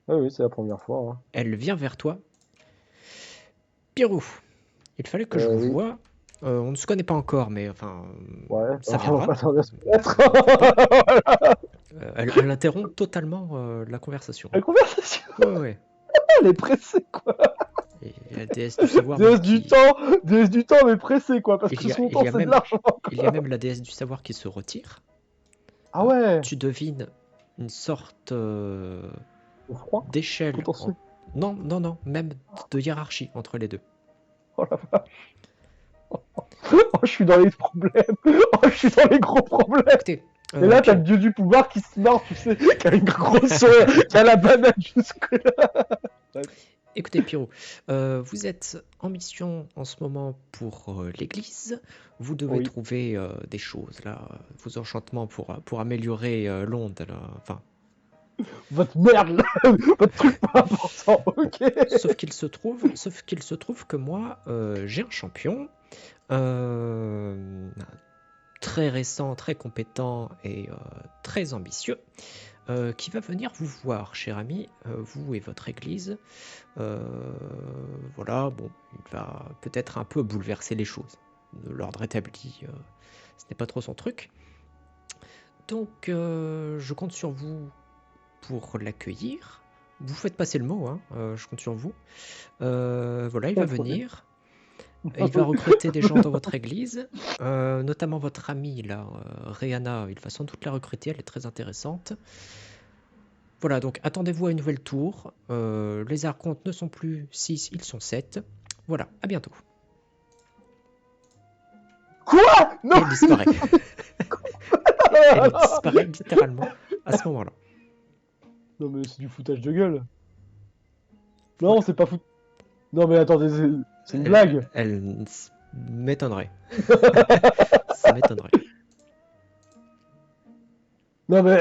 Oui, oui, c'est la première fois. Hein. Elle vient vers toi. Pirou, il fallait que je vous Oui, voie. On ne se connaît pas encore, mais enfin, ouais, ça on va viendra. pas tarder à se connaître. Vous inquiétez pas. Elle interrompt totalement la conversation. La conversation, Ouais, ouais, ouais. elle est pressée, quoi. Et la déesse du savoir même Déesse du qui... temps, déesse du temps, mais pressée, quoi, parce Il que y a, son il temps, y a c'est de même, l'argent. il y a même la déesse du savoir qui se retire. Ah ouais, Tu devines une sorte au froid, d'échelle. potentiel. Non, non, non, même de hiérarchie entre les deux. Oh la vache. Oh, je suis dans les problèmes. Oh, je suis dans les gros problèmes. Écoutez, Et là, t'as le Pierrot, dieu du pouvoir qui se marre, tu sais, qui a une grosse, qui a la banane jusque-là. écoutez, Pierrot, vous êtes en mission en ce moment pour l'église. Vous devez Oui. trouver des choses, là, vos enchantements pour améliorer l'onde, là. Enfin, Votre merde, là. Votre truc pas important, ok. sauf qu'il se trouve que moi, j'ai un champion euh, très récent, très compétent et très ambitieux qui va venir vous voir, cher ami, vous et votre église. Euh, voilà, bon, il va peut-être un peu bouleverser les choses. L'ordre établi, ce n'est pas trop son truc. Donc, je compte sur vous pour l'accueillir. Vous faites passer le mot, hein, je compte sur vous. Voilà, il va venir. Il va recruter des gens dans votre église, notamment votre amie, là, Rihanna. Il va sans doute la recruter, elle est très intéressante. Voilà, donc attendez-vous à une nouvelle tour. Les archontes ne sont plus 6, ils sont 7. Voilà, à bientôt. Quoi? Et Non. elle disparaît. Elle disparaît littéralement à ce moment-là. Non, mais c'est du foutage de gueule. Non, Voilà. c'est pas fout. Non, mais attendez, c'est une Elle, blague. elle m'étonnerait. Ça m'étonnerait. Non, mais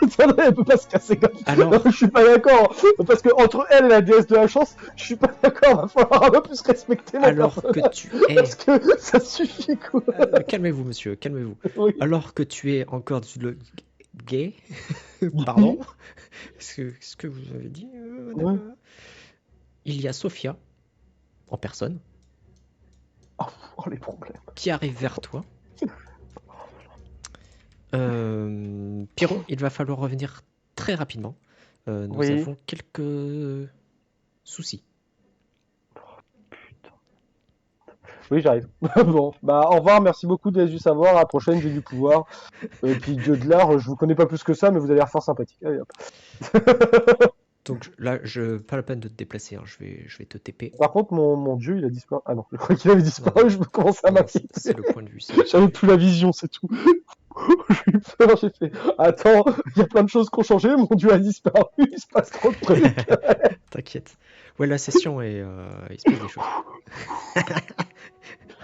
attendez, elle peut pas se casser comme ça. Non, je Alors, suis pas d'accord. Parce que entre elle et la déesse de la chance, je suis pas d'accord. Va falloir un peu plus respecter mon alors que personnage. tu Parce es... que ça suffit, quoi. calmez-vous, monsieur, calmez-vous. Oui. Alors que tu es encore le gay, pardon, Oui. ce que vous avez dit, Ouais. madame, il y a Sophia, en personne, Oh, les problèmes. qui arrive vers toi. Pierrot, il va falloir revenir très rapidement. Nous Oui. avons quelques soucis. Oui, j'arrive. Bon, bah au revoir, merci beaucoup déesse du savoir, à la prochaine, dieu du pouvoir. Et puis dieu de l'art, je vous connais pas plus que ça, mais vous avez l'air fort sympathique. Allez, hop. Donc là, pas la peine de te déplacer, hein, je vais te TP. Par contre, mon dieu, il a disparu. Ah non, je crois qu'il avait Non, disparu, non, je me commençais à non, non, c'est m'inquiéter. le point de vue, c'est le point de J'avais vue. plus la vision, c'est tout. J'ai eu peur, j'ai fait. Attends, il y a plein de choses qui ont changé, mon dieu a disparu, il se passe trop de trucs. T'inquiète. Ouais, la session est, il se passe des choses.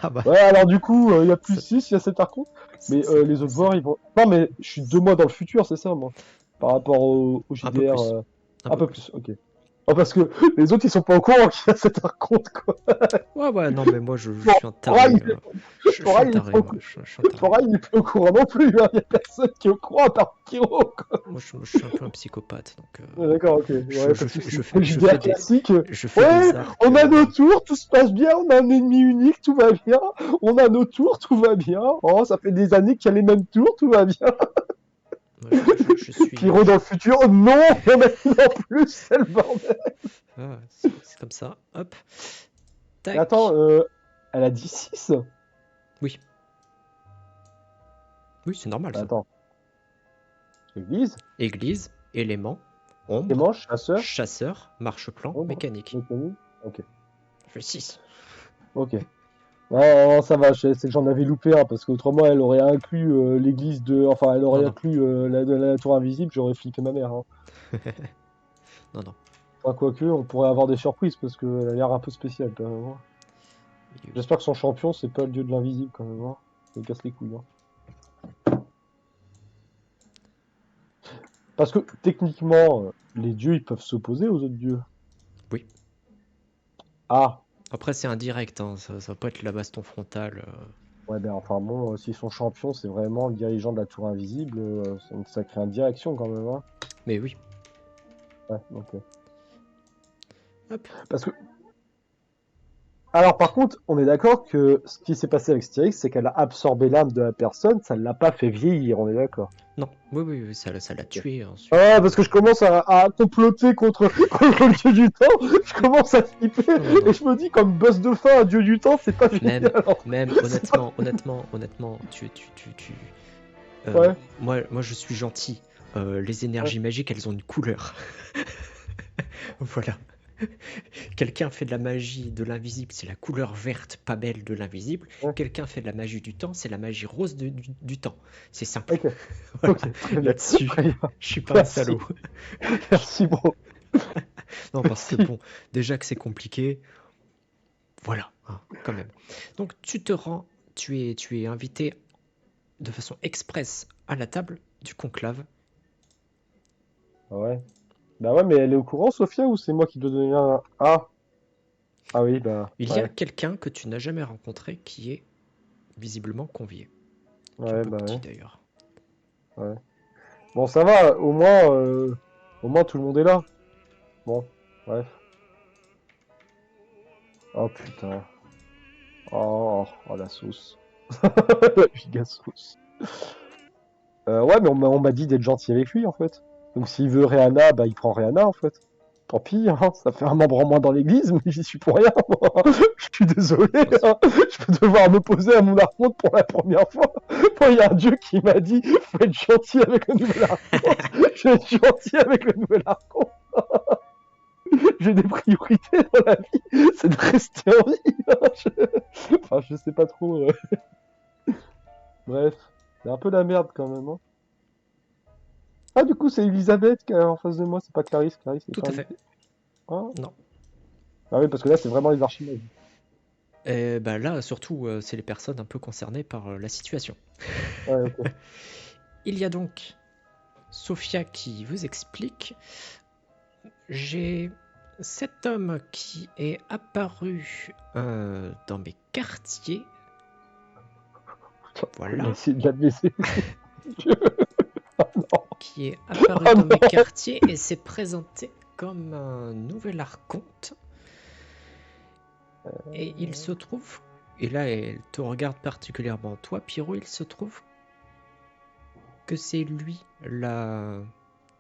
Ah bah, Ouais, alors du coup, il y a plus ça, 6, il y a 7 archons. Mais ça- les autres ça- joueurs, ils vont. Non, mais je suis 2 mois dans le futur, c'est ça, moi. Par rapport au un peu JDR. plus, un Un peu peu plus. plus, ok. Oh, parce que les autres, ils sont pas au courant qu'il y a 7 archontes, quoi. Ouais, ouais, non, mais moi, je Bon, suis un Cora, taré. Je suis un Il est pas taré, au moi, courant. je suis un taré. Cora, il est pas au courant non plus, hein. Il y a personne qui est au courant à part Pyro, quoi. Moi, je suis un peu un psychopathe, donc Ouais, d'accord, ok, je, ouais, pas je de fais, soucis. je C'est fais, le je fais JDR des, classique. je fais des Ouais, arcs. on a nos tours, tout se passe bien, on a un ennemi unique, tout va bien. On a nos tours, tout va bien. Oh, ça fait des années qu'il y a les mêmes tours, tout va bien. Moi, je suis. Pyro dans le futur, oh non, il y en a une en plus, c'est le bordel. Ah, c'est comme ça. Hop. Attends, Tac. elle a dit 6. Oui. Oui, c'est normal ça. Attends, église, Église, élément, ombre, Clément, chasseur, chasseur, marche-plan, ombre, mécanique. mécanique. Ok, Je fais 6. ok. Non, ça va, c'est que j'en avais loupé un, parce qu'autrement elle aurait inclus l'église de. Enfin, elle Non, aurait non. inclus la tour invisible, j'aurais flippé ma mère. Hein. Non, non. Enfin, quoique, on pourrait avoir des surprises, parce qu'elle a l'air un peu spéciale quand même. Hein. Oui, oui. J'espère que son champion, c'est pas le dieu de l'invisible quand même. Hein. Ça me casse les couilles. Hein. Parce que techniquement, les dieux, ils peuvent s'opposer aux autres dieux. Oui. Ah, Après, c'est indirect, hein. Ça va pas être la baston frontale. ouais, ben enfin bon, si son champion, c'est vraiment le dirigeant de la tour invisible, c'est une sacrée indirection quand même. Hein. Mais oui. Ouais, donc, Hop. parce que... Alors par contre, on est d'accord que ce qui s'est passé avec Styrix, c'est qu'elle a absorbé l'âme de la personne, ça ne l'a pas fait vieillir, on est d'accord. Non, oui, ça l'a tué ensuite. Ah, parce que je commence à comploter contre le dieu du temps, je commence à flipper, Non. et je me dis, comme boss de fin, un dieu du temps, c'est pas Même, génial. même honnêtement, Ouais. moi je suis gentil. Les énergies magiques, elles ont une couleur. Voilà. Quelqu'un fait de la magie de l'invisible, c'est la couleur verte pas belle de l'invisible. Ouais. Quelqu'un fait de la magie du temps, c'est la magie rose du temps. C'est simple. Ok, Voilà. ok, très bien. Là-dessus, Très bien. je suis pas un Merci. salaud. Merci, bro. Non, parce que Merci. bon, déjà que c'est compliqué, voilà, hein, quand même. Donc tu te rends, tu es invité de façon express à la table du conclave. Ouais. Bah ouais, mais elle est au courant, Sophia, ou c'est moi qui dois donner un... Ah, ah oui, bah, Il y a ouais. quelqu'un que tu n'as jamais rencontré qui est visiblement convié. Qui est un Ouais, peu bah petit ouais. d'ailleurs. Ouais. Bon, ça va, au moins tout le monde est là. Bon, bref. Oh putain. Oh la sauce. La giga sauce. Ouais, mais on m'a dit d'être gentil avec lui, en fait. Donc s'il veut Rihanna, bah il prend Rihanna, en fait. Tant pis, hein, ça fait un membre en moins dans l'église, mais j'y suis pour rien, moi. Je suis désolé, hein. Je vais devoir m'opposer à mon archonte pour la première fois. Moi, il y a un dieu qui m'a dit, faut être gentil avec le nouvel archonte. Je vais être gentil avec le nouvel archonte. J'ai des priorités dans la vie, c'est de rester en vie. Enfin, je sais pas trop. Bref, c'est un peu la merde quand même, hein. Ah, du coup, c'est Elisabeth qui est en face de moi, c'est pas Clarisse. Clarisse est Tout pas à fait. invitée. Ah. Non. Ah oui, parce que là, c'est vraiment les archimages. Et bah là, surtout, c'est les personnes un peu concernées par la situation. Ouais, ok. Il y a donc Sophia qui vous explique. J'ai cet homme qui est apparu dans mes quartiers. Il a Voilà. essayé de la blesser. Qui est apparu Oh dans mes non. quartiers et s'est présenté comme un nouvel archonte. Et il se trouve, et là elle te regarde particulièrement toi, Pyro, il se trouve que c'est lui la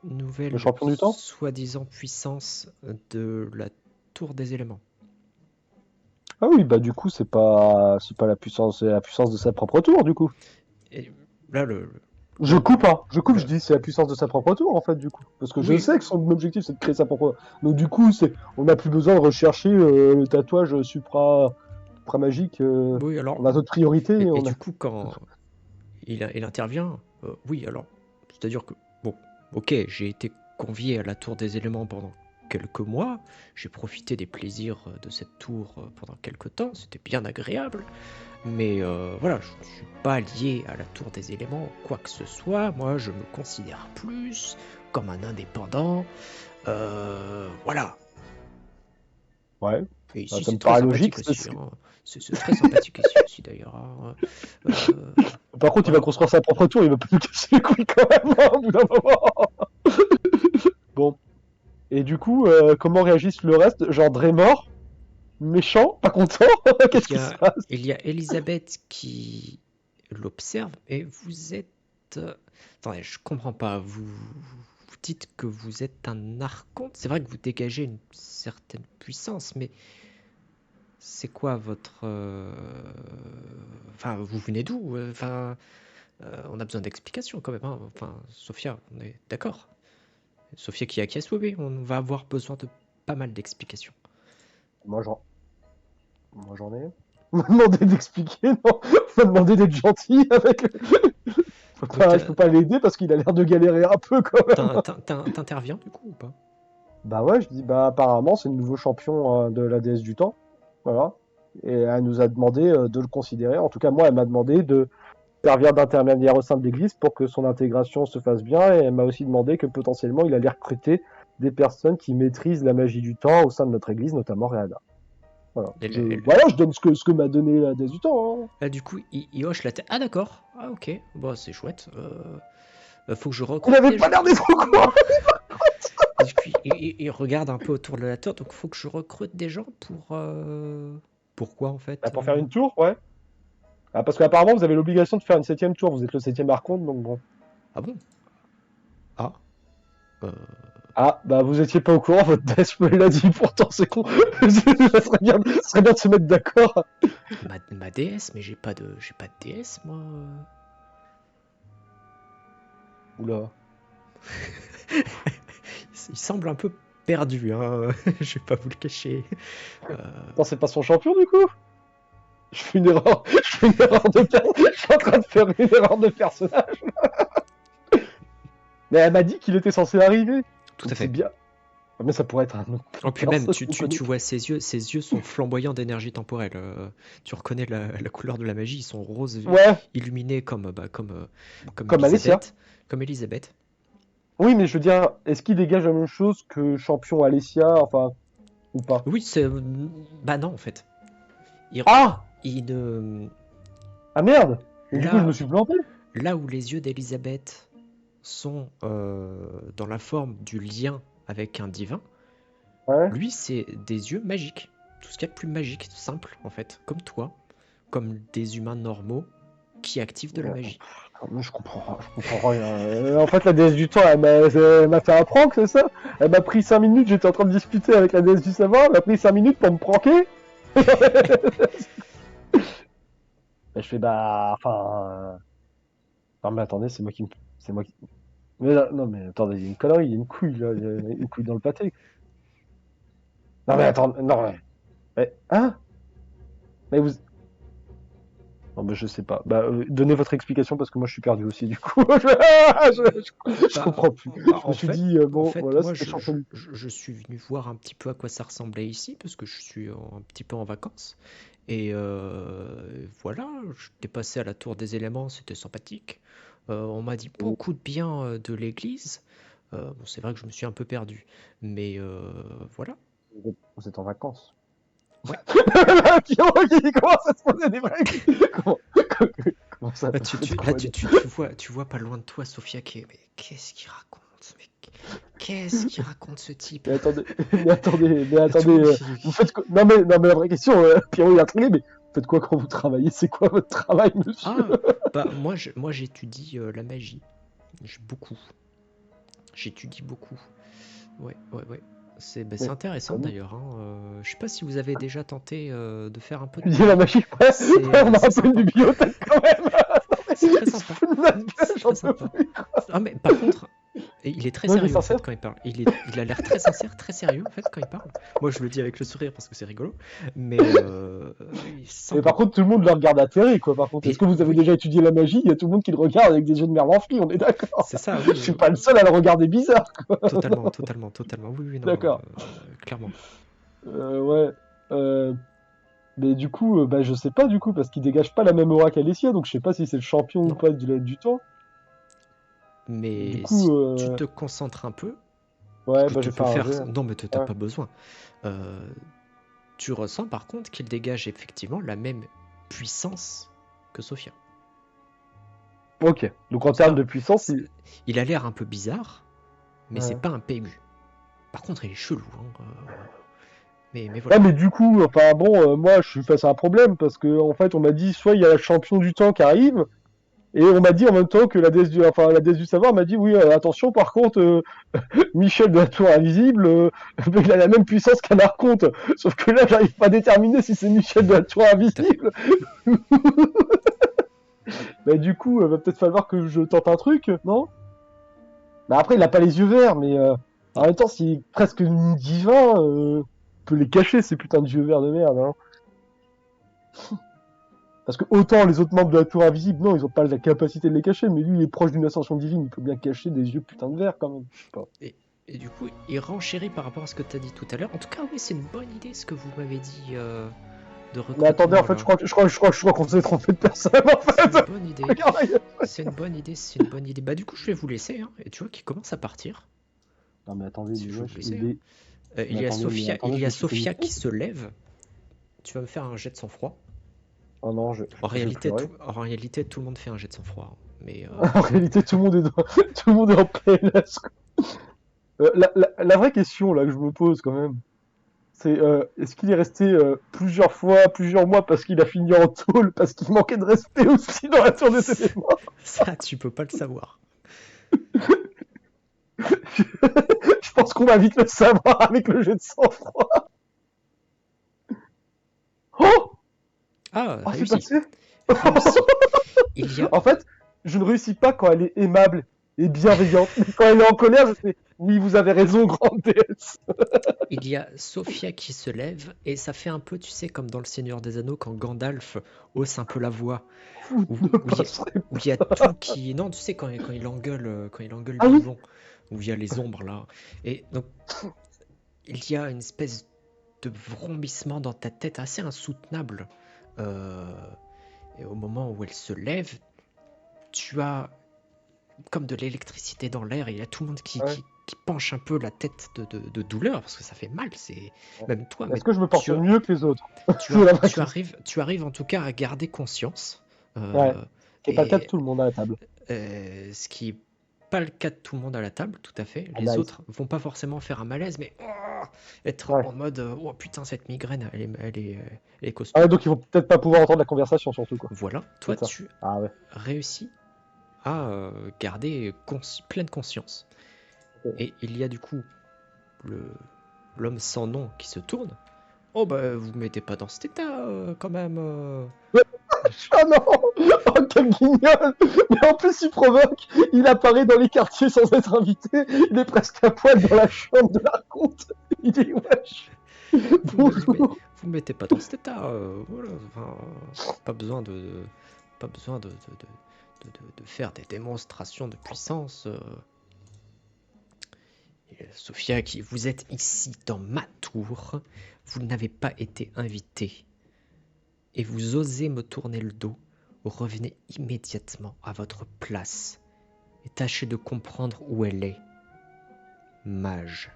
Le nouvelle champion du temps? soi-disant puissance de la tour des éléments. Ah oui, bah du coup, c'est pas la puissance, c'est la puissance de sa propre tour, du coup. Et là, Je coupe, hein. Je coupe, le- je dis c'est la puissance de sa propre tour, en fait, du coup. Parce que je oui, sais que son objectif, c'est de créer sa propre. Donc du coup, on n'a plus besoin de rechercher le tatouage supra magique. oui, alors, On a d'autres priorités. et On a... du coup, quand il intervient, oui, alors, c'est-à-dire que, bon, ok, j'ai été convié à la tour des éléments pendant quelques mois, j'ai profité des plaisirs de cette tour pendant quelques temps, c'était bien agréable, mais voilà, je ne suis pas lié à la tour des éléments, quoi que ce soit, moi je me considère plus comme un indépendant, voilà. Ouais. Et Bah, ici ça me c'est très paraît logique. sympathique aussi, hein. C'est très sympathique ici aussi d'ailleurs, hein. Par contre, il va Voilà. construire sa propre tour, il va pas nous casser les couilles quand même, hein, au bout d'un moment. Bon. Et du coup, comment réagissent le reste? Genre Draymore? Méchant? Pas content? Qu'est-ce Il y qui se a, passe? il y a Elisabeth qui l'observe et vous êtes... Attendez, je comprends pas. Vous dites que vous êtes un archonte. C'est vrai que vous dégagez une certaine puissance, mais c'est quoi votre... Enfin, vous venez d'où? Enfin, on a besoin d'explications quand même, hein. Enfin, Sophia, on est d'accord. Sophia qui acquiesce, oui, oui, on va avoir besoin de pas mal d'explications. Moi, j'en... Moi, j'en ai. On m'a demandé d'expliquer, non? On m'a demandé d'être gentil avec... Donc, Je peux pas l'aider parce qu'il a l'air de galérer un peu quand même. t'interviens du coup ou pas? Bah ouais, je dis, bah apparemment, c'est le nouveau champion de la déesse du temps. Voilà. Et elle nous a demandé de le considérer. En tout cas, moi, elle m'a demandé de servir d'intermédiaire au sein de l'église pour que son intégration se fasse bien. Et elle m'a aussi demandé que potentiellement, il allait recruter des personnes qui maîtrisent la magie du temps au sein de notre église, notamment Rihanna. Voilà. Elle- elle- Voilà, je donne ce que m'a donné la déesse du temps, hein. Là, du coup, il hoche la tête. Ah, d'accord. Ah, ok. Bon, c'est chouette. Faut que je Il recrute avait des pas gens. l'air d'être au courant. Du coup, il regarde un peu autour de la tour, donc il faut que je recrute des gens pour... Pourquoi en fait Bah, pour faire une tour, ouais. Ah, parce qu'apparemment, vous avez l'obligation de faire une 7ème tour. Vous êtes le 7ème archonte, donc bon. Ah bon? Ah. euh, Ah, bah vous étiez pas au courant, votre desk me l'a dit, pourtant c'est con. Ce serait bien de se mettre d'accord. ma déesse, mais j'ai pas de déesse moi. Oula. Il semble un peu perdu, hein. Je vais pas vous le cacher. Euh, Attends, c'est pas son champion du coup? Je fais une erreur. Je fais une erreur de Je suis en train de faire une erreur de personnage. Mais elle m'a dit qu'il était censé arriver. Tout à Donc c'est fait. bien. Ah, mais ça pourrait être un autre. En plus même, Personne qu'on connaît. tu vois ses yeux sont flamboyants d'énergie temporelle. Tu reconnais la couleur de la magie, ils sont roses Ouais, illuminés comme comme Alessia. Elisabeth. Comme Elisabeth. Oui, mais je veux dire, est-ce qu'il dégage la même chose que champion Alessia, enfin, ou pas? Oui, c'est. Bah non, en fait. Il, Ah! il ne. Ah merde! Et du coup, je me Là, suis planté. là où les yeux d'Elisabeth sont dans la forme du lien avec un divin, Ouais. lui, c'est des yeux magiques. Tout ce qu'il y a de plus magique, simple, en fait. Comme toi. Comme des humains normaux qui activent de la magie. Mais je comprends rien. En fait, la déesse du temps, elle m'a fait un prank, c'est ça? Elle m'a pris 5 minutes, j'étais en train de discuter avec la déesse du savoir, elle m'a pris 5 minutes pour me pranker. Et je fais, bah, enfin... Non, mais attendez, c'est moi qui me... C'est moi qui... Mais là, non, mais attendez, il y a une connerie, il y a une couille, là, il y a une couille dans le pâté. Non, mais attends, non, mais... Hein? Mais vous... Non, mais je sais pas. Bah, donnez votre explication parce que moi je suis perdu aussi, du coup. Je Bah, comprends plus. bah, Je me suis dit, en bon, fait, voilà, moi, c'était champion du... je suis venu voir un petit peu à quoi ça ressemblait ici, parce que je suis un petit peu en vacances. Et voilà, j'étais passé à la tour des éléments, c'était sympathique. On m'a dit beaucoup de bien de l'église. Bon, c'est vrai que je me suis un peu perdu, mais voilà. Vous êtes en vacances. Ouais. Pierrot qui commence à se poser des vraies comment, comment ça Là, vous faites quoi, tu vois pas loin de toi Sophia qui est... Mais qu'est-ce qu'il raconte? Mais qu'est-ce qu'il raconte ce type? mais attendez, mais attendez, mais Il y a tout le attendez, monde vous faites quoi? Non mais la vraie question, Pierrot il a intrigué, mais vous faites quoi quand vous travaillez? C'est quoi votre travail, monsieur? Ah, bah moi j'étudie la magie. J'ai beaucoup. J'étudie beaucoup. Ouais, ouais, ouais. C'est Mais, intéressant comme d'ailleurs, hein. Je sais pas si vous avez déjà tenté de faire un peu de étudier la magie. magie, ouais, on a C'est un peu une sympa. bibliothèque quand même. C'est très Il se sympa. fout de notre gueule, C'est j'en très peux sympa. plus. Ah mais par contre, il est très Non, il est sérieux en sincère. fait quand il parle. Il a l'air très sincère, très sérieux en fait quand il parle. Moi je le dis avec le sourire parce que c'est rigolo, mais il Mais par semble. contre, tout le monde le regarde atterré, quoi. Par contre, est-ce Mais que vous avez oui, déjà étudié la magie? Il y a tout le monde qui le regarde avec des yeux de merde enflés, on est d'accord. c'est ça, Je oui, suis pas le seul à le regarder bizarre. totalement, totalement, totalement. Oui, oui, non, D'accord. clairement. Ouais. Euh, mais du coup, bah, je sais pas du coup, parce qu'il dégage pas la même aura qu'Alessia, donc je sais pas si c'est le champion ou Non, pas du temps. Du mais coup, si tu te concentres un peu, ouais, je bah, je te vais peux faire un faire. jeu. Non, mais t'as Ouais. pas besoin. Euh, Tu ressens par contre qu'il dégage effectivement la même puissance que Sophia. Ok. Donc en C'est termes pas. de puissance, Il a l'air un peu bizarre, mais c'est ouais. pas un PMU. Par contre, il est chelou, hein. Mais Ouais, voilà. mais du coup, enfin bon, moi je suis face à un problème parce que en fait, on m'a dit soit il y a le champion du temps qui arrive, et on m'a dit en même temps que la déesse du savoir m'a dit oui, attention, par contre, Michel de la Tour Invisible, il a la même puissance qu'un archonte. Sauf que là, j'arrive pas à déterminer si c'est Michel de la Tour Tout à fait. Invisible. Bah, du coup, va peut-être falloir que je tente un truc, non? Bah, après, il a pas les yeux verts, mais en Non. même temps, s'il est presque divin, on peut les cacher, ces putains de yeux verts de merde. Hein. Parce que autant les autres membres de la Tour Invisible, non, ils ont pas la capacité de les cacher, mais lui, il est proche d'une ascension divine, il peut bien cacher des yeux putain de verts quand même. Je sais pas. Et du coup, il renchérit par rapport à ce que tu as dit tout à l'heure. En tout cas, oui, c'est une bonne idée ce que vous m'avez dit de Mais attendez, en recrutement fait, là. je crois qu'on s'est trompé de personne, en C'est fait. une bonne idée. Regarde, C'est une bonne idée, c'est une bonne idée. Bah du coup, je vais vous laisser, hein. Et tu vois qu'il commence à partir. non, mais attendez, Si mais je vais vous wesh, laisser, il hein. est... mais Il attendez, y je a me suis fait une Sophia qui trompe. se lève. Tu vas me faire un jet de sang-froid. Oh non, je vais pleurer. En réalité, tout le monde fait un jet de sang-froid, hein. Mais En réalité, tout le monde est en PLS. La vraie question là que je me pose quand même, c'est est-ce qu'il est resté plusieurs fois, plusieurs mois parce qu'il a fini en tôle, parce qu'il manquait de respect aussi dans la tour des éléments? Ça, tu peux pas le savoir. Je pense qu'on va vite le savoir avec le jeu de sang-froid. Oh, Ah, oh c'est réussi. passé. Réussi. Il y a, En fait, je ne réussis pas quand elle est aimable et bienveillante. Mais quand elle est en colère, je fais oui, vous avez raison, grande déesse. il y a Sophia qui se lève et ça fait un peu, tu sais, comme dans Le Seigneur des Anneaux quand Gandalf hausse un peu la voix. Vous Où, ne où il y a, passerez où il y a tout qui... Non, tu sais, quand il engueule Ah oui. Bilbon, où il y a les ombres là. Et donc, il y a une espèce de vrombissement dans ta tête assez insoutenable. Euh, et au moment où elle se lève, tu as comme de l'électricité dans l'air et il y a tout le monde Ouais. qui penche un peu la tête de douleur parce que ça fait mal. C'est même toi, mais Est-ce que je me porte tu, mieux que les autres? tu, C'est ar- la vraie tu question. arrives, tu arrives en tout cas à garder conscience. Ouais. Euh, Qui est pas le cas de et tout le monde à la table. ce qui n'est pas le cas de tout le monde à la table, tout à fait. Ah, Les nice. autres vont pas forcément faire un malaise, mais être Ouais. en mode oh putain, cette migraine, elle est Ah ouais, costaud. donc ils vont peut-être pas pouvoir entendre la conversation surtout quoi. Voilà, toi C'est ça. tu Ah ouais. réussis à garder pleine conscience. Ok. Et il y a du coup le l'homme sans nom qui se tourne. Oh bah vous mettez pas dans cet état quand même. Ah non! Oh quel guignol! Mais en plus il provoque, il apparaît dans les quartiers sans être invité, il est presque à poil dans la chambre de l'archonte. Il dit wesh! Bonjour! Vous mettez pas dans cet état. Voilà, enfin, pas besoin pas besoin de faire des démonstrations de puissance. Et Sophia, qui vous êtes ici dans ma tour, vous n'avez pas été invité. Et vous osez me tourner le dos, revenez immédiatement à votre place et tâchez de comprendre où elle est. Mage.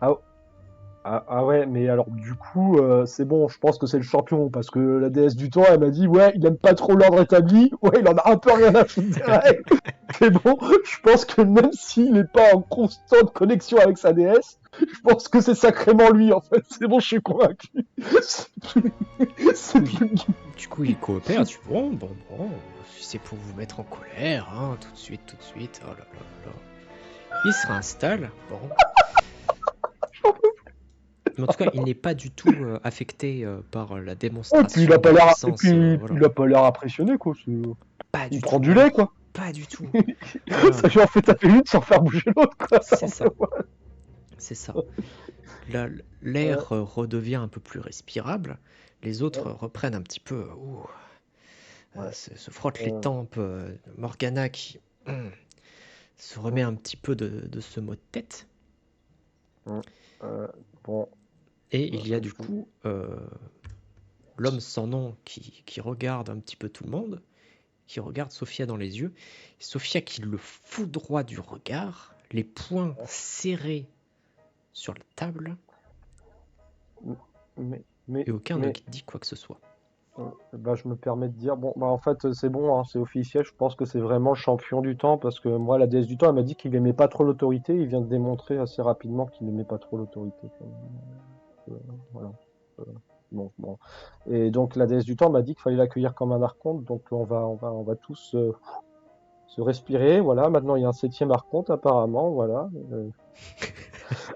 Ah ouais, mais alors du coup, c'est bon, je pense que c'est le champion, parce que la déesse du temps, elle m'a dit, ouais, il aime pas trop l'ordre établi, ouais, il en a un peu rien à foutre des règles. C'est bon, je pense que même s'il n'est pas en constante connexion avec sa déesse, je pense que c'est sacrément lui, en fait. C'est bon, je suis convaincu. C'est plus... Du coup, il coopère. Tu bon, si c'est pour vous mettre en colère, hein, tout de suite. Oh là là là là. Il se réinstalle. Bon. Mais en tout cas, il n'est pas du tout affecté par la Et démonstration puis il a pas de l'air, puissance. Voilà. il a pas l'air impressionné, quoi. Pas Il du prend tout. du lait, quoi. Pas du tout. Voilà. Ça lui en fait taper une sans faire bouger l'autre, quoi. C'est ça. C'est ça. L'air redevient un peu plus respirable. Les autres reprennent un petit peu. Se frottent les tempes. Morgana qui se remet un petit peu de ce mot de tête. Bon. Et il y a du coup l'homme sans nom qui regarde un petit peu tout le monde, qui regarde Sophia dans les yeux. Sophia qui le foudroie du regard, les poings serrés sur la table, et aucun ne dit quoi que ce soit. Bah, je me permets de dire, bon, bah en fait, c'est bon, hein, c'est officiel, je pense que c'est vraiment le champion du temps, parce que moi, la déesse du temps, elle m'a dit qu'il aimait pas trop l'autorité, il vient de démontrer assez rapidement qu'il n'aimait pas trop l'autorité. Voilà. Bon. Et donc, la déesse du temps m'a dit qu'il fallait l'accueillir comme un archonte, donc on va tous se respirer, voilà. Maintenant, il y a un 7e archonte, apparemment, voilà.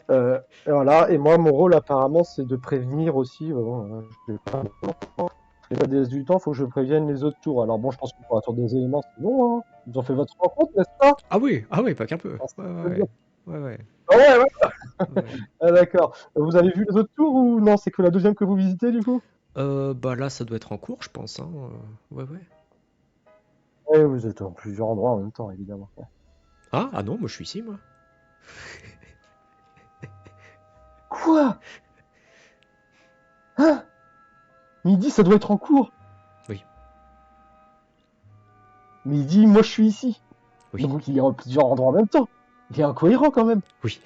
Et voilà, et moi, mon rôle, apparemment, c'est de prévenir aussi, je vais pas la déesse du temps, faut que je prévienne les autres tours. Alors bon, je pense que pour la tour des éléments, c'est bon, hein. Ils ont fait votre rencontre, n'est-ce pas? Ah oui, pas qu'un peu. Ah, Ouais. Ah ouais. Ah, d'accord. Vous avez vu les autres tours ou non? C'est que la deuxième que vous visitez, du coup? Bah là, ça doit être en cours, je pense. Hein. Ouais. Ouais, vous êtes en plusieurs endroits en même temps, évidemment. Ah non, moi je suis ici, moi. Quoi? Hein? Midi, ça doit être en cours. Oui. Mais il dit, moi je suis ici. Oui. Donc il est en plusieurs endroits en même temps. Il est incohérent quand même. Oui.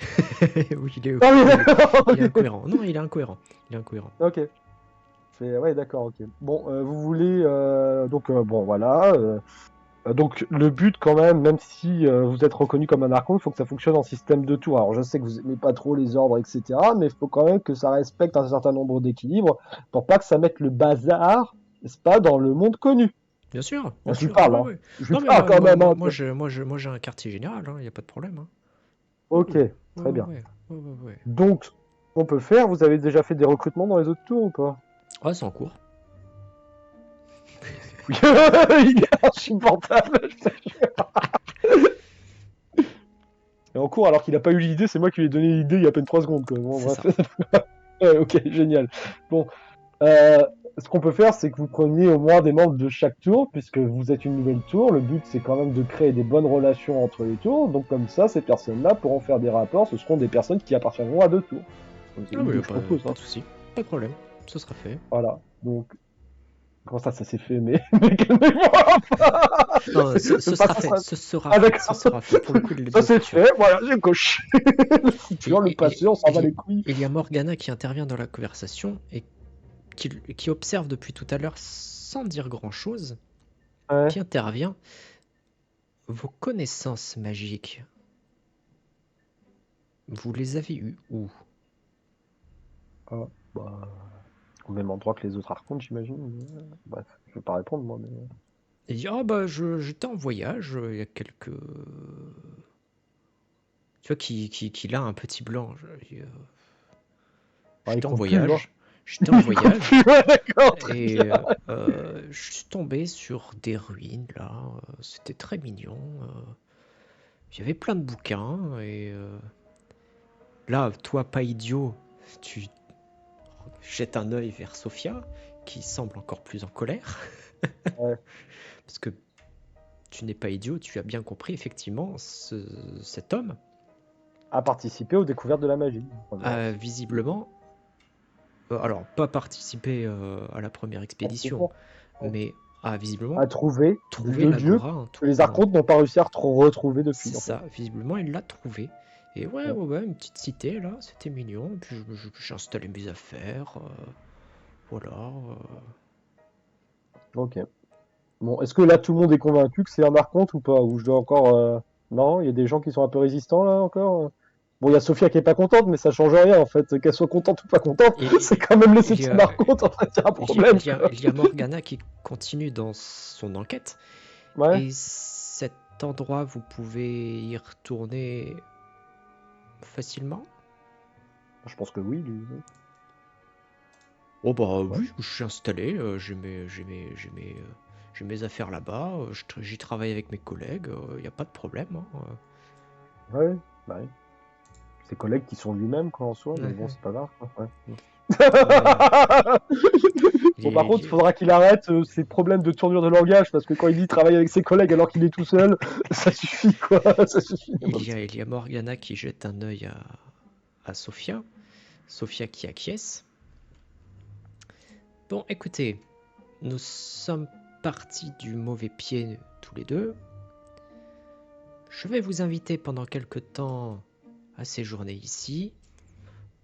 Oui, il est incohérent. Non, il est incohérent. Ok. Ouais, d'accord, ok. Bon, vous voulez... donc, bon, voilà. Donc le but quand même si vous êtes reconnu comme un archonte, il faut que ça fonctionne en système de tours. Alors je sais que vous aimez pas trop les ordres, etc. Mais il faut quand même que ça respecte un certain nombre d'équilibres pour pas que ça mette le bazar, n'est-ce pas, dans le monde connu. Bien sûr, Bon, bien je lui sûr. Ouais, parle, ouais, hein. ouais. Je lui Non, mais parle quand même, hein. moi, j'ai un quartier général, il n'y a pas de problème. Hein. Oui, Ok, oui. Ouais, très ouais, bien. ouais. Ouais, ouais, ouais. Donc, on peut faire, vous avez déjà fait des recrutements dans les autres tours ou pas? Ouais, c'est en cours. Oui, il est insupportable. Et en cours, alors qu'il n'a pas eu l'idée, c'est moi qui lui ai donné l'idée il y a à peine 3 secondes. Quoi. Bon, C'est bref. ça. Ouais, ok, génial. Bon, euh, ce qu'on peut faire, c'est que vous preniez au moins des membres de chaque tour, puisque vous êtes une nouvelle tour. Le but, c'est quand même de créer des bonnes relations entre les tours. Donc, comme ça, ces personnes-là pourront faire des rapports. Ce seront des personnes qui appartiendront à 2 tours. Donc, c'est Ah oui, l'idée que je propose. pas Hein. de souci. Pas de problème. Ce sera fait. Voilà. Donc, comment ça s'est fait, mais calmez-moi. Non, Pas ça sera... ce sera Ah, fait. Ce d'accord. sera fait. Pour le coup, les Ça deux c'est fonctionnent. fait. Voilà, j'ai coché. Le futur, le passé, on s'en va les couilles. Il y a Morgana qui intervient dans la conversation et qui observe depuis tout à l'heure sans dire grand-chose, Ouais. qui intervient. Vos connaissances magiques, vous les avez eues où? Ah, bah, au même endroit que les autres archontes, j'imagine. Bref, je vais pas répondre, moi, mais... Il dit, ah bah j'étais en voyage il y a quelques... Tu vois qu'il a un petit blanc. Ah, il J'étais en compte plus, hein. voyage. J'étais en Il compte voyage plus, ouais, d'accord, très et bien. je suis tombé sur des ruines là. C'était très mignon. Il y avait plein de bouquins et là, toi, pas idiot, tu jettes un œil vers Sophia qui semble encore plus en colère Ouais. parce que tu n'es pas idiot, tu as bien compris effectivement cet homme À participer aux découvertes de la magie. Voilà. a visiblement, alors pas participé à la première expédition, mais a visiblement À trouver trouvé le lieu l'agora, un que les tour. archontes n'ont pas réussi à retrouver depuis, C'est en fait. ça, visiblement il l'a trouvé. Et ouais, Ouais. ouais, ouais, une petite cité là, c'était mignon. Puis j'ai installé mes affaires, voilà. Ok. Bon, est-ce que là, tout le monde est convaincu que c'est un archonte ou pas? Ou je dois encore... Non, il y a des gens qui sont un peu résistants, là, encore? Bon, il y a Sophia qui est pas contente, mais ça change rien, en fait. Qu'elle soit contente ou pas contente, c'est quand même le Il y 7e a, archonte, en fait, il y a un problème, quoi. il y a Morgana qui continue dans son enquête. Ouais, Et cet endroit, vous pouvez y retourner facilement? je pense que oui, lui. Oh bah Ouais, oui, je suis installé, j'ai mes affaires là-bas, j'y travaille avec mes collègues, il n'y a pas de problème. Hein. ouais, bah oui. Ses collègues qui sont lui-même, quoi, en soi, mais bon, Ouais. c'est pas grave, quoi. Ouais. Mais Bon, par contre, il il faudra qu'il arrête ses problèmes de tournure de langage, parce que quand il dit travailler avec ses collègues alors qu'il est tout seul, ça suffit, quoi. Ça suffit. il y a Morgana qui jette un œil à Sophia. Sophia qui acquiesce. Bon, écoutez, nous sommes partis du mauvais pied tous les deux. Je vais vous inviter pendant quelque temps à séjourner ici.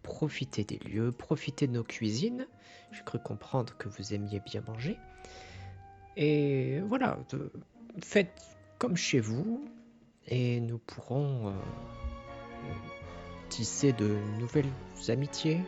Profitez des lieux, profitez de nos cuisines. J'ai cru comprendre que vous aimiez bien manger. Et voilà, faites comme chez vous et nous pourrons tisser de nouvelles amitiés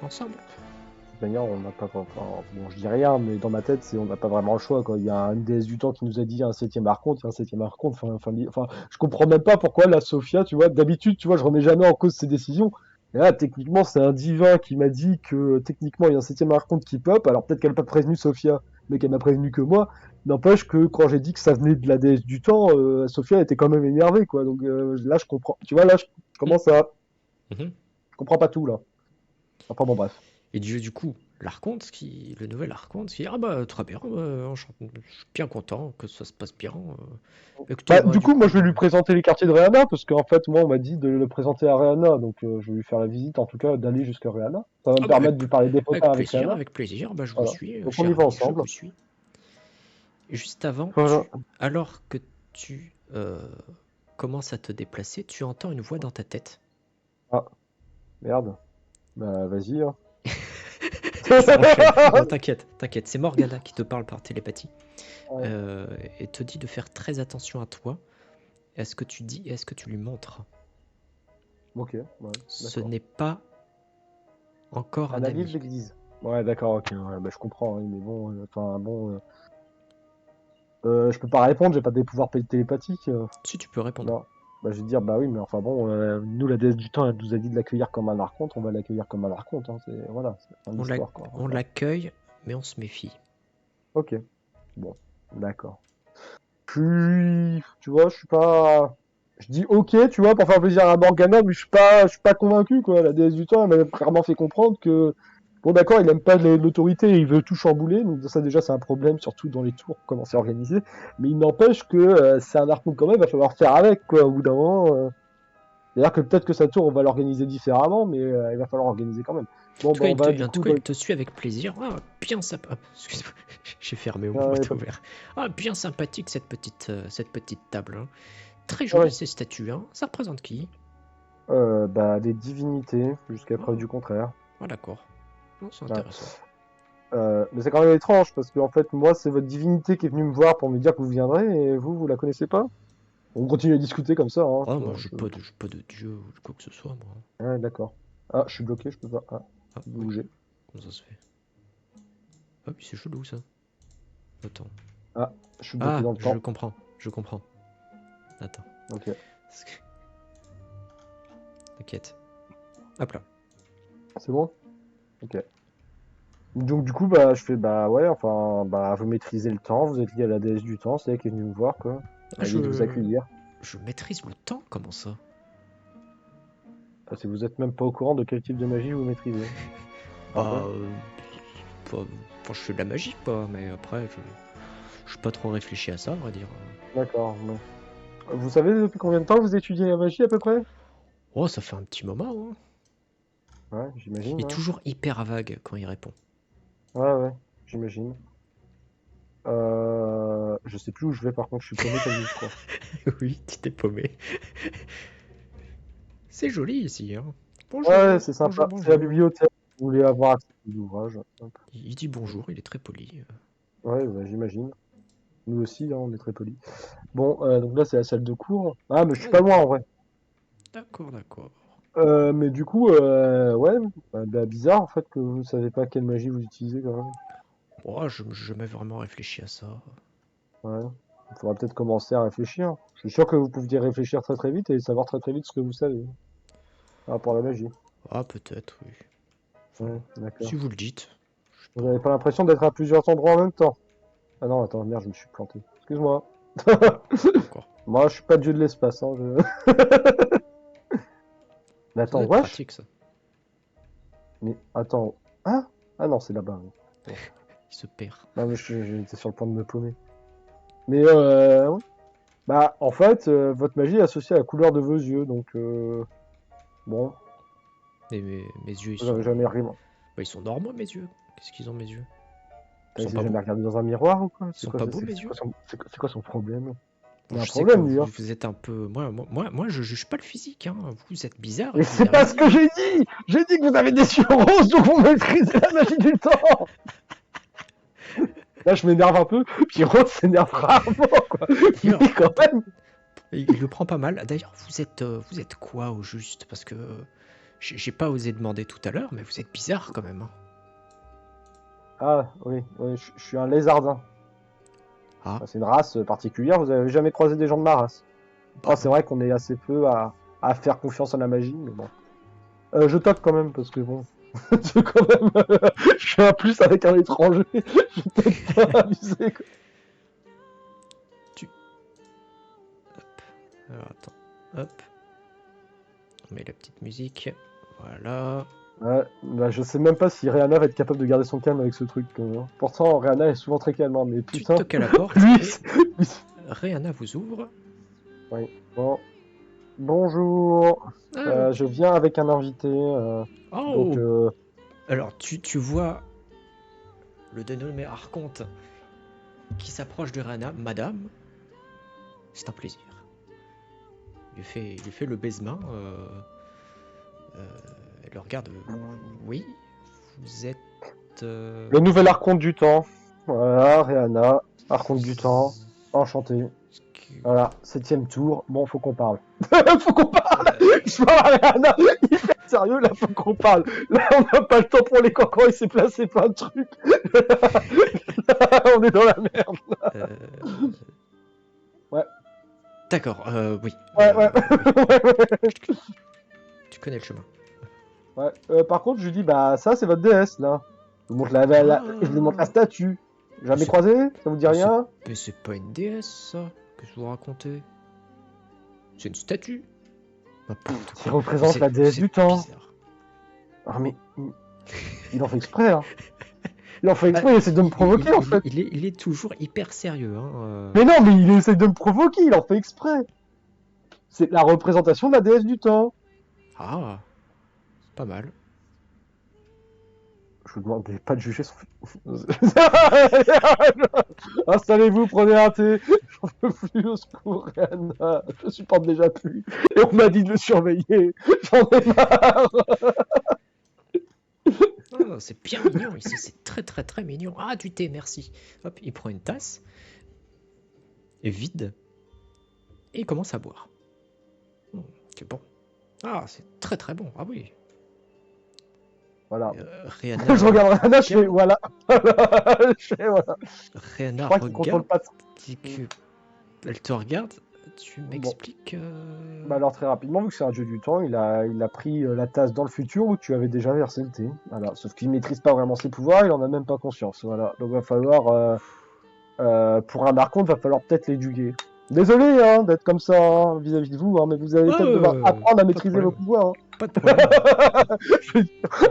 ensemble. De toute manière, on n'a pas. Enfin, bon, je dis rien, mais dans ma tête, on n'a pas vraiment le choix, quoi. Il y a un déesse du temps qui nous a dit un 7e archonte, il y a un 7e archonte. Enfin, je comprends même pas pourquoi la Sophia, tu vois. D'habitude, tu vois, je remets jamais en cause ses décisions. Et là, techniquement, c'est un divin qui m'a dit que techniquement, il y a un 7e archonte qui pop. Alors peut-être qu'elle n'a pas prévenu Sophia, mais qu'elle m'a prévenu que moi. N'empêche que quand j'ai dit que ça venait de la déesse du temps, Sophia était quand même énervée, quoi. Donc là, je comprends. Tu vois, là, je commence à. Mhm. Je comprends pas tout, là. Enfin, bon, bref. Et du coup, l'archonte, le nouvel archonte, qui dit ah bah très bien, enchanté, je suis bien content que ça se passe bien. Écoutez, Bah, moi du du coup, moi, je coup, vais lui présenter les quartiers de Rihanna, parce qu'en fait, moi, on m'a dit de le présenter à Rihanna, donc je vais lui faire la visite, en tout cas, d'aller jusqu'à Rihanna. Ça va me ah bah permettre de lui parler des potins avec Rihanna. avec plaisir, bah je vous Voilà. suis, Donc, on y cher va ami, je ensemble. vous suis. Juste avant, Voilà. alors que tu commences à te déplacer, tu entends une voix dans ta tête. Ah, merde. Bah, vas-y, hein. Non, t'inquiète, t'inquiète. C'est Morgana qui te parle par télépathie. Ouais. Et te dit de faire très attention à toi. Et à ce que tu dis et à ce que tu lui montres. Ok, ouais, Ce d'accord. n'est pas encore Un un allié de ami. l'église. Ouais, d'accord, ok, ouais, bah, je comprends, hein, mais bon, enfin, bon, je peux pas répondre, j'ai pas des pouvoirs télépathiques. Si tu peux répondre. Non. Bah, je vais dire, bah oui, mais enfin bon, nous, la déesse du temps, elle nous a dit de l'accueillir comme un archonte, on va l'accueillir comme un archonte, hein, c'est, voilà, c'est fin de l'histoire, quoi. On l'accueille, mais on se méfie. Ok, bon, d'accord. Puis, tu vois, je suis pas... Je dis ok, tu vois, pour faire plaisir à Morgana, mais je suis pas convaincu, quoi. La déesse du temps, elle m'a clairement fait comprendre que, bon, d'accord, il aime pas l'autorité, il veut tout chambouler, donc ça, déjà, c'est un problème, surtout dans les tours, comment c'est organisé. Mais il n'empêche que c'est un archonte quand même, il va falloir faire avec, quoi, au bout d'un moment. C'est-à-dire que peut-être que sa tour, on va l'organiser différemment, mais il va falloir organiser quand même. Bon, bah, on va, du En tout coup, cas, il te suit avec plaisir. Ah, bien sympa. Ah, excuse-moi, j'ai fermé au moment pas- ouvert. Ah, bien sympathique cette petite table. Hein. Très ah jolie ouais. ces statues. Hein. Ça représente qui? Bah, des divinités, jusqu'à preuve Oh, du contraire. ah, d'accord. Oh, c'est Ouais. intéressant. Mais c'est quand même étrange parce que en fait, moi, c'est votre divinité qui est venue me voir pour me dire que vous viendrez et vous la connaissez pas. On continue à discuter comme ça, hein, Ah, tu moi, vois. j'ai pas de dieu ou de quoi que ce soit, moi. Ouais, d'accord. Ah, je suis bloqué, je peux pas. Ah, Ah, oui. bouger. Comment ça se fait? Ah, puis c'est chelou ça. Attends. Ah, je suis bloqué Ah, dans le temps. je comprends. Attends. Ok. T'inquiète. Hop là. C'est bon? Ok. Donc du coup, bah, je fais, bah ouais, enfin, bah, vous maîtrisez le temps, vous êtes lié à la déesse du temps, c'est elle qui est venue me voir, quoi. Ah, Elle dit de vous accueillir. je maîtrise le temps, comment ça? Parce que vous êtes même pas au courant de quel type de magie vous maîtrisez. Un peu. Bah, pas... Enfin, je fais de la magie, quoi, mais après, je suis pas trop réfléchi à ça, à vrai dire. D'accord. Ouais. Vous savez depuis combien de temps vous étudiez la magie à peu près? Oh, ça fait un petit moment, hein. Ouais, Il j'imagine, est ouais. toujours hyper vague quand il répond. Ouais, ouais, j'imagine. Je sais plus où je vais, par contre, je suis paumé comme une, je crois. Oui, tu t'es paumé. C'est joli ici, hein. Ouais, Bonjour, c'est bonjour, sympa. C'est la bonjour. bibliothèque. Vous voulez avoir accès aux ouvrages. Hop. Il dit bonjour, il est très poli. Ouais, bah, j'imagine. Nous aussi, hein, on est très polis. Bon, donc là, c'est la salle de cours. Ah, mais je suis Ah, pas loin, d'accord. en vrai. D'accord, d'accord. Mais du coup, ouais, bah, bizarre, en fait, que vous savez pas quelle magie vous utilisez, quand même. Oh, je n'ai jamais vraiment réfléchi à ça. Ouais. Il faudra peut-être commencer à réfléchir. Je suis sûr que vous pouviez réfléchir très très vite et savoir très très vite ce que vous savez par rapport à la magie. Ah, peut-être, oui. Enfin, Ouais, si d'accord. vous le dites, je sais Vous pas. n'avez pas l'impression d'être à plusieurs endroits en même temps? Ah non, attends, merde, je me suis planté. Excuse-moi. Pas encore. Moi, je suis pas dieu de l'espace, hein, Mais Ça doit attends, être wesh? pratique, ça. Mais attends. Ah? Ah non, c'est là-bas. Oui. Bon. Il se perd. Non, mais j'étais sur le point de me paumer. Mais ouais. Bah, en fait, votre magie est associée à la couleur de vos yeux, donc bon, Et mes yeux, ils sont... j'avais jamais rien. Bah, ils sont normaux, mes yeux. Qu'est-ce qu'ils ont, mes yeux? Ils T'as sont essayé pas jamais beaux? regardé dans un miroir ou quoi? Ils sont pas beaux, mes C'est yeux? quoi c'est quoi son problème? Il Bon, y a un je sais que problème, lui, hein. vous êtes un peu... Moi, je juge pas le physique, hein. Vous êtes bizarre Mais et vous c'est avez pas ce raison, que hein. j'ai dit! J'ai dit que vous avez des yeux roses, donc vous maîtrisez la magie du temps! Là, je m'énerve un peu, puis Rose s'énerve rarement, quoi. D'ailleurs, Mais quand même! il le prend pas mal. D'ailleurs, vous êtes quoi au juste? Parce que j'ai pas osé demander tout à l'heure, mais vous êtes bizarre quand même, hein. Ah, oui, oui, je suis un lézardin. Ah, Enfin, c'est une race particulière, vous avez jamais croisé des gens de ma race. bah Oh, c'est non. vrai qu'on est assez peu à faire confiance à la magie, mais bon. Je toque quand même, parce que bon, c'est quand même, je suis un plus avec un étranger, je vais peut-être pas abuser, quoi. Hop. Alors, attends. Hop. On met la petite musique. Voilà. Ouais, bah, je sais même pas si Rihanna va être capable de garder son calme avec ce truc. Pourtant, Rihanna est souvent très calme, hein, mais Tu putain, toques à la porte lui, et Rihanna vous ouvre. Oui, bon. Bonjour, Ah, je viens avec un invité, donc oh! Alors, tu vois le dénommé Archonte qui s'approche de Rihanna. Madame, c'est un plaisir. Il lui fait le baise-main. Elle le regarde. Oui, vous êtes petite... Le nouvel archonte du temps. Voilà, Rihanna, archonte du temps. Enchanté. Voilà, 7ème tour. Bon, faut qu'on parle. Faut qu'on parle. Je parle à Rihanna. Hyper sérieux, là, faut qu'on parle. Là, on n'a pas le temps pour les cancans. Il s'est placé plein de trucs. Là, on est dans la merde. Euh, Ouais. D'accord, oui. Ouais, Oui. ouais. Tu connais le chemin. Ouais. Par contre, je lui dis, bah, ça, c'est votre déesse, là. Je lui montre je lui montre la statue. Jamais C'est- croisé? Ça vous dit mais rien? Mais c'est pas une déesse, ça. Qu'est-ce que vous racontez? C'est une statue. N'importe Qui quoi. représente la déesse C'est du temps. bizarre. Ah, mais il en fait exprès, hein. Il en fait exprès, il essaie de me provoquer, en fait. Il est toujours hyper sérieux. Hein. Mais non, mais il essaie de me provoquer, il en fait exprès. C'est la représentation de la déesse du temps. Ah, pas mal. Je vous demande pas de juger son... Installez-vous, prenez un thé. J'en peux plus, au secours, Rihanna. Je supporte déjà plus. Et on m'a dit de le surveiller. J'en ai marre. Oh, c'est bien mignon ici, c'est très très très mignon. Ah, du thé, merci. Hop, il prend une tasse, et vide, et il commence à boire. C'est bon. Ah, c'est très très bon. Ah oui. Voilà. Rihanna, Je regarde Rihanna, je fais voilà. Je fais voilà. Rihanna Je crois qu'il contrôle regarde, pas. dit que elle te regarde. Tu m'expliques Bah alors très rapidement, vu que c'est un jeu du temps, il a pris la tasse dans le futur où tu avais déjà versé le thé. Voilà. Sauf qu'il maîtrise pas vraiment ses pouvoirs, il en a même pas conscience. Voilà. Donc va falloir, pour un archonte, va falloir peut-être l'éduquer. Désolé hein, d'être comme ça hein, vis-à-vis de vous, hein, mais vous allez peut-être devoir apprendre à pas de maîtriser vos problème. pouvoirs. Hein. Pas de problème.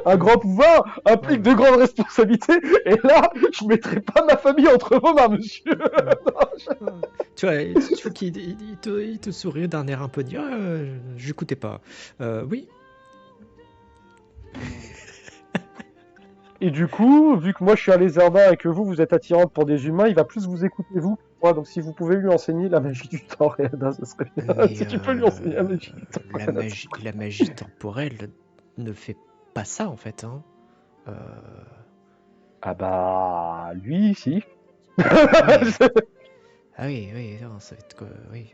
Un grand pouvoir implique de grandes responsabilités, et là, je mettrai pas ma famille entre vos mains, monsieur. Tu vois, qu'il il te sourit d'un air un peu dit j'écoutais pas. Oui. Et du coup, vu que moi je suis un lézardin et que vous êtes attirante pour des humains, il va plus vous écouter vous. Moi, donc si vous pouvez lui enseigner la magie du temps, Rihanna, ce serait bien. Mais, Si tu peux lui enseigner la magie du temps. la magie temporelle ne fait pas ça en fait. Hein. Ah bah, lui, si. Ah oui, oui, non, ça va être quoi, oui.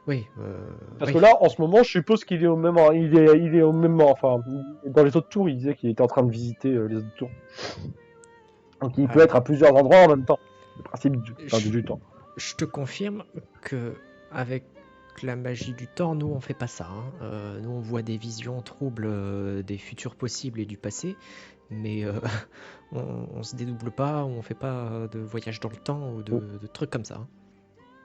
Oui. Parce oui. que là, en ce moment, je suppose qu'il est au même, il est au même, enfin, dans les autres tours, il disait qu'il était en train de visiter les autres tours. Donc il peut être à plusieurs endroits en même temps. Le principe du temps. Je te confirme que avec la magie du temps, nous on fait pas ça. Hein. Nous on voit des visions troubles des futurs possibles et du passé, mais on se dédouble pas, on fait pas de voyage dans le temps ou de trucs comme ça. Hein.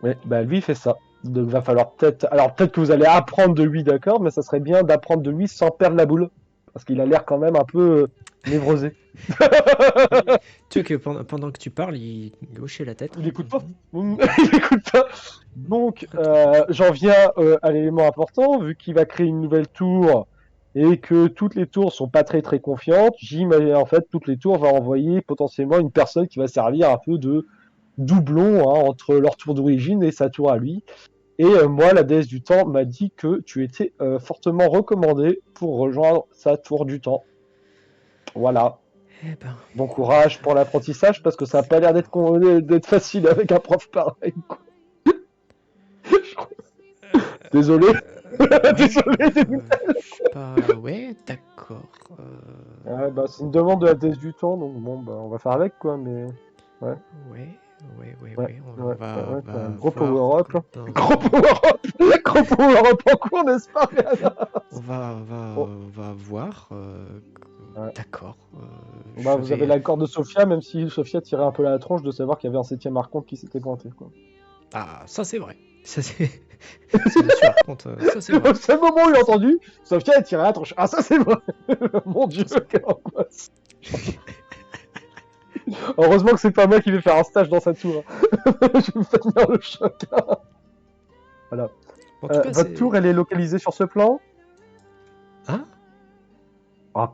Oui, bah lui il fait ça. Donc va falloir peut-être. Alors peut-être que vous allez apprendre de lui, d'accord, mais ça serait bien d'apprendre de lui sans perdre la boule. Parce qu'il a l'air quand même un peu névrosé. Tu vois que pendant que tu parles, il hochait la tête. Il écoute pas. Il écoute pas. Donc j'en viens à l'élément important, vu qu'il va créer une nouvelle tour et que toutes les tours sont pas très très confiantes, j'imagine en fait toutes les tours vont envoyer potentiellement une personne qui va servir un peu de doublon hein, entre leur tour d'origine et sa tour à lui. Et moi, la déesse du temps m'a dit que tu étais fortement recommandé pour rejoindre sa tour du temps. Voilà. Eh ben, Bon courage pour l'apprentissage parce que ça a pas l'air d'être facile avec un prof pareil. Quoi. Désolé. Désolé. Ouais, d'accord. Ouais, bah, c'est une demande de la déesse du temps, donc bon, bah, on va faire avec quoi, mais. Ouais. On va gros voir power-up. dans- Gros power-up. Gros power-up en cours, n'est-ce pas, Rihanna? On va voir. Ouais. D'accord. Bah, vous avez l'accord de Sophia, même si Sophia tirait un peu la tronche de savoir qu'il y avait un 7ème archonte qui s'était pointé. Quoi. Ah, ça c'est vrai. Ça c'est. Monsieur Arconte, ça c'est vrai. C'est le moment où il a entendu, Sophia elle tirait la tronche. Ah, ça c'est vrai. Mon dieu, quelle angoisse. Heureusement que c'est pas moi qui vais faire un stage dans sa tour. Je vais me faire tenir le choc. Voilà. En tout cas, votre tour, elle est localisée sur ce plan? Hein? Ah.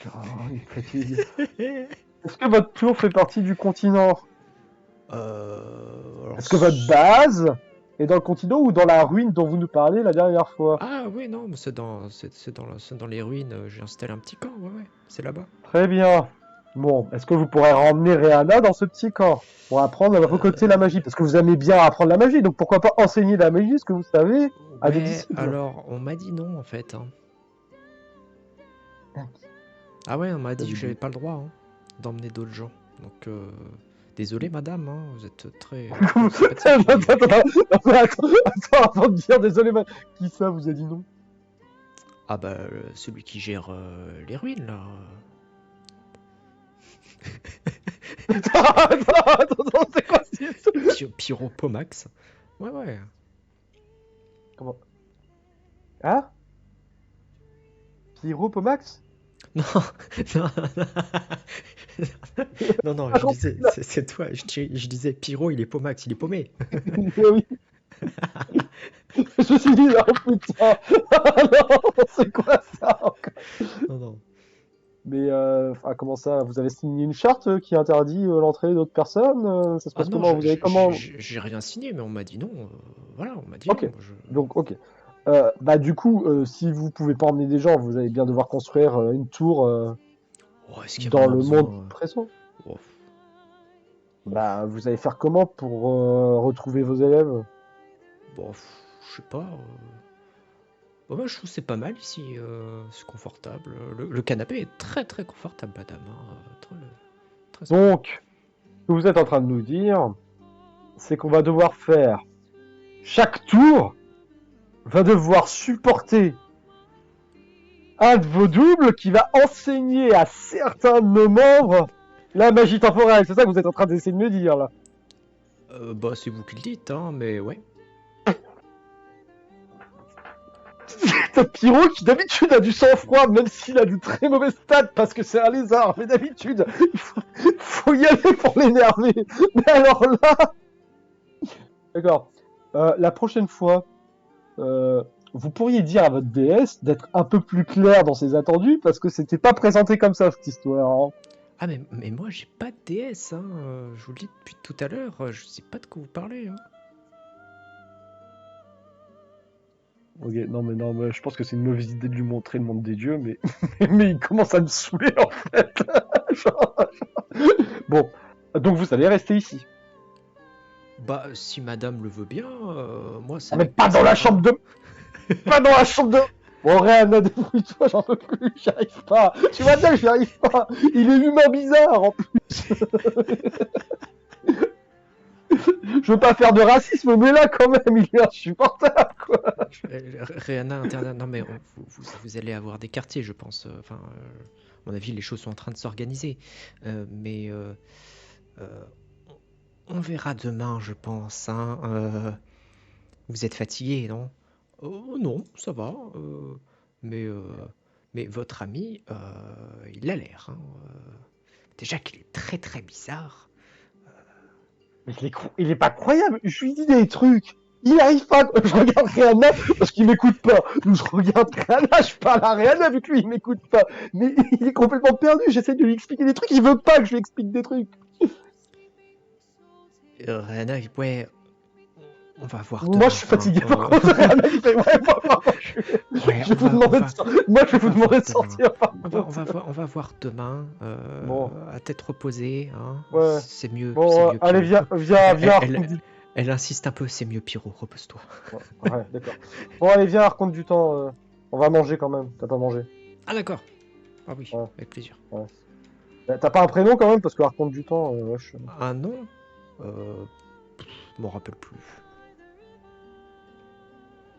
Oh, il fatigue. Est-ce que votre tour fait partie du continent? Est-ce que votre base est dans le continent ou dans la ruine dont vous nous parlez la dernière fois? Ah oui, non, mais c'est dans les ruines. J'ai installé un petit camp, ouais, ouais, c'est là-bas. Très bien. Bon, est-ce que vous pourrez ramener Rihanna dans ce petit camp pour apprendre à recoter la magie? Parce que vous aimez bien apprendre la magie, donc pourquoi pas enseigner la magie, ce que vous savez, à des Ouais, disciples? alors, on m'a dit non, en fait, hein. Ah ouais, on m'a dit que j'avais pas le droit, hein, d'emmener d'autres gens. Donc, désolé, madame, hein, vous êtes très sympathique. Attends, avant de dire désolé, qui ça vous a dit non? Ah bah, celui qui gère les ruines, là. Attends, c'est quoi ça? Pyro Pomax. Ouais, ouais. Comment? Hein? Pyro Pomax? Non, non, non, non, je disais, c'est toi, je disais Pyro, il est Pomax, il est paumé. Oui. Je me suis dit, oh putain, non, c'est quoi ça encore? Non, non. Mais comment ça? Vous avez signé une charte qui interdit l'entrée d'autres personnes? Ça se Ah passe non, comment? Vous avez comment? j'ai rien signé, mais on m'a dit non. Voilà, on m'a dit Ok, non. donc ok. Bah du coup, si vous pouvez pas emmener des gens, vous allez bien devoir construire une tour Oh, est-ce qu'il y a dans vraiment le besoin monde présent. Oh, Bah vous allez faire comment pour retrouver vos élèves? bon, je sais pas. Bon, moi, je trouve que c'est pas mal ici. C'est confortable. Le canapé est très très confortable, madame, hein, très sympa. Donc, ce que vous êtes en train de nous dire, c'est qu'on va devoir faire chaque tour va devoir supporter un de vos doubles qui va enseigner à certains de nos membres la magie temporelle. C'est ça que vous êtes en train d'essayer de me dire là. Bah, c'est vous qui le dites, hein, mais ouais. C'est Pyro qui d'habitude a du sang-froid, même s'il a de très mauvais stats parce que c'est un lézard. Mais d'habitude, faut y aller pour l'énerver. Mais alors là, d'accord. La prochaine fois, vous pourriez dire à votre déesse d'être un peu plus clair dans ses attendus parce que c'était pas présenté comme ça cette histoire. Hein. Ah, mais moi, j'ai pas de DS, hein. Je vous le dis depuis tout à l'heure. Je sais pas de quoi vous parlez, hein. Ok, non, mais je pense que c'est une mauvaise idée de lui montrer le monde des dieux, mais, mais il commence à me saouler en fait. Bon, donc vous allez rester ici. Bah, si madame le veut bien, moi, c'est Ah, mais avec pas dans la plaisir, hein. chambre de... Pas dans la chambre de... Bon, Réana, débrouille-toi, j'en peux plus, j'y arrive pas. Tu vois bien que j'y arrive pas. Il est humain bizarre, en plus. Je veux pas faire de racisme, mais là, quand même, il est insupportable, quoi. Rihanna interne. Non, mais vous allez avoir des quartiers, je pense. Enfin, à mon avis, les choses sont en train de s'organiser. Mais on verra demain, je pense, hein. Vous êtes fatigué, non? Oh, non, ça va. Mais, euh, mais votre ami, il a l'air, hein. Déjà qu'il est très très bizarre. Mais il est pas croyable, je lui dis des trucs. Il arrive pas, je regarde Rihanna parce qu'il m'écoute pas. Donc je regarde Rihanna, je parle à Rihanna vu que lui il m'écoute pas. Mais il est complètement perdu, j'essaie de lui expliquer des trucs, il veut pas que je lui explique des trucs. Rihanna, ouais, on va voir Moi demain, je suis fatigué hein. par contre, Rihanna il fait ouais, Ouais, je vais vous demander de sortir. Moi je vais vous demander de sortir par contre. on va voir demain, Bon, à tête reposée, hein. ouais. C'est mieux, Bon, allez, Pyro. viens, Elle, raconte du elle insiste un peu, c'est mieux, Pyro, repose-toi. ouais, d'accord. Bon, allez, viens, raconte du temps. On va manger quand même, t'as pas mangé. Ah d'accord. Ah oui, Ouais, avec plaisir. ouais. T'as pas un prénom quand même parce que raconte du temps, wesh. Ah non, je m'en rappelle plus.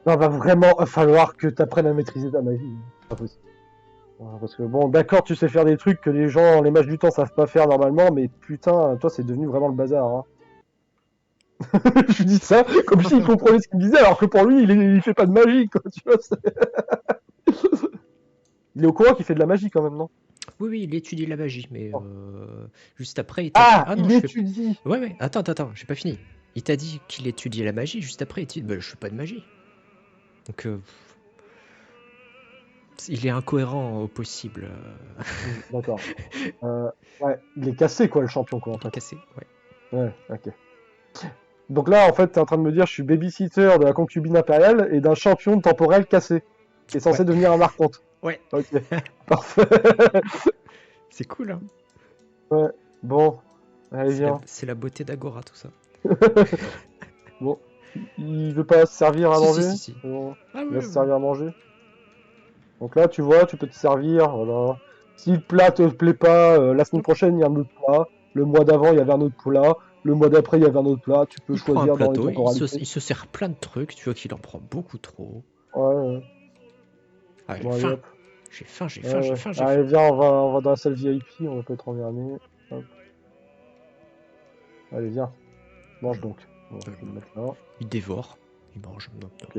Non, va vraiment falloir que t'apprennes à maîtriser ta magie. C'est pas possible. Ouais, parce que bon, d'accord, tu sais faire des trucs que les gens, les mages du temps savent pas faire normalement, mais putain, toi c'est devenu vraiment le bazar. Hein. Je dis ça comme s'il comprenait ce qu'il me disait, alors que pour lui, il fait pas de magie, quoi. Tu vois, il est au courant qu'il fait de la magie quand même, non? Oui, oui, il étudie la magie, mais Oh. juste après, il t'a dit... Ah, Ah non, il étudie. Ouais, ouais, attends, j'ai pas fini. Il t'a dit qu'il étudiait la magie, juste après, il t'a dit, bah, je fais pas de magie. Donc, il est incohérent au possible. D'accord. Ouais, il est cassé quoi, le champion quoi en Il est fait. cassé, ouais. Ouais, ok. Donc là, en fait, t'es en train de me dire, je suis babysitter de la concubine impériale et d'un champion temporel cassé, qui est censé Ouais. devenir un archonte. Ouais, Ok, parfait. c'est cool, hein. Ouais, bon, allez, viens. C'est la beauté d'Agora, tout ça. Bon, il veut pas se servir à Si, si, manger? si, si. Bon, Ah il va oui, se oui. servir à manger. Donc là, tu vois, tu peux te servir, voilà. Si le plat te plaît pas, la semaine Donc, prochaine, il y a un autre plat. Le mois d'avant, il y avait un autre plat. Le mois d'après, il y avait un autre plat. Tu peux il prend un choisir dans les plateau, temporalités. il se sert plein de trucs, tu vois qu'il en prend beaucoup trop. Ouais, ouais. Ah, j'ai Bon, allez, faim. hop. J'ai faim, j'ai Ouais, faim, j'ai ouais. faim, j'ai faim. Allez, viens, on va dans la salle VIP, on va pas être emmerdé. Hop. Allez, viens, mange donc. Bon, je vais le mettre là. Il dévore, il mange. Non, non, Ok.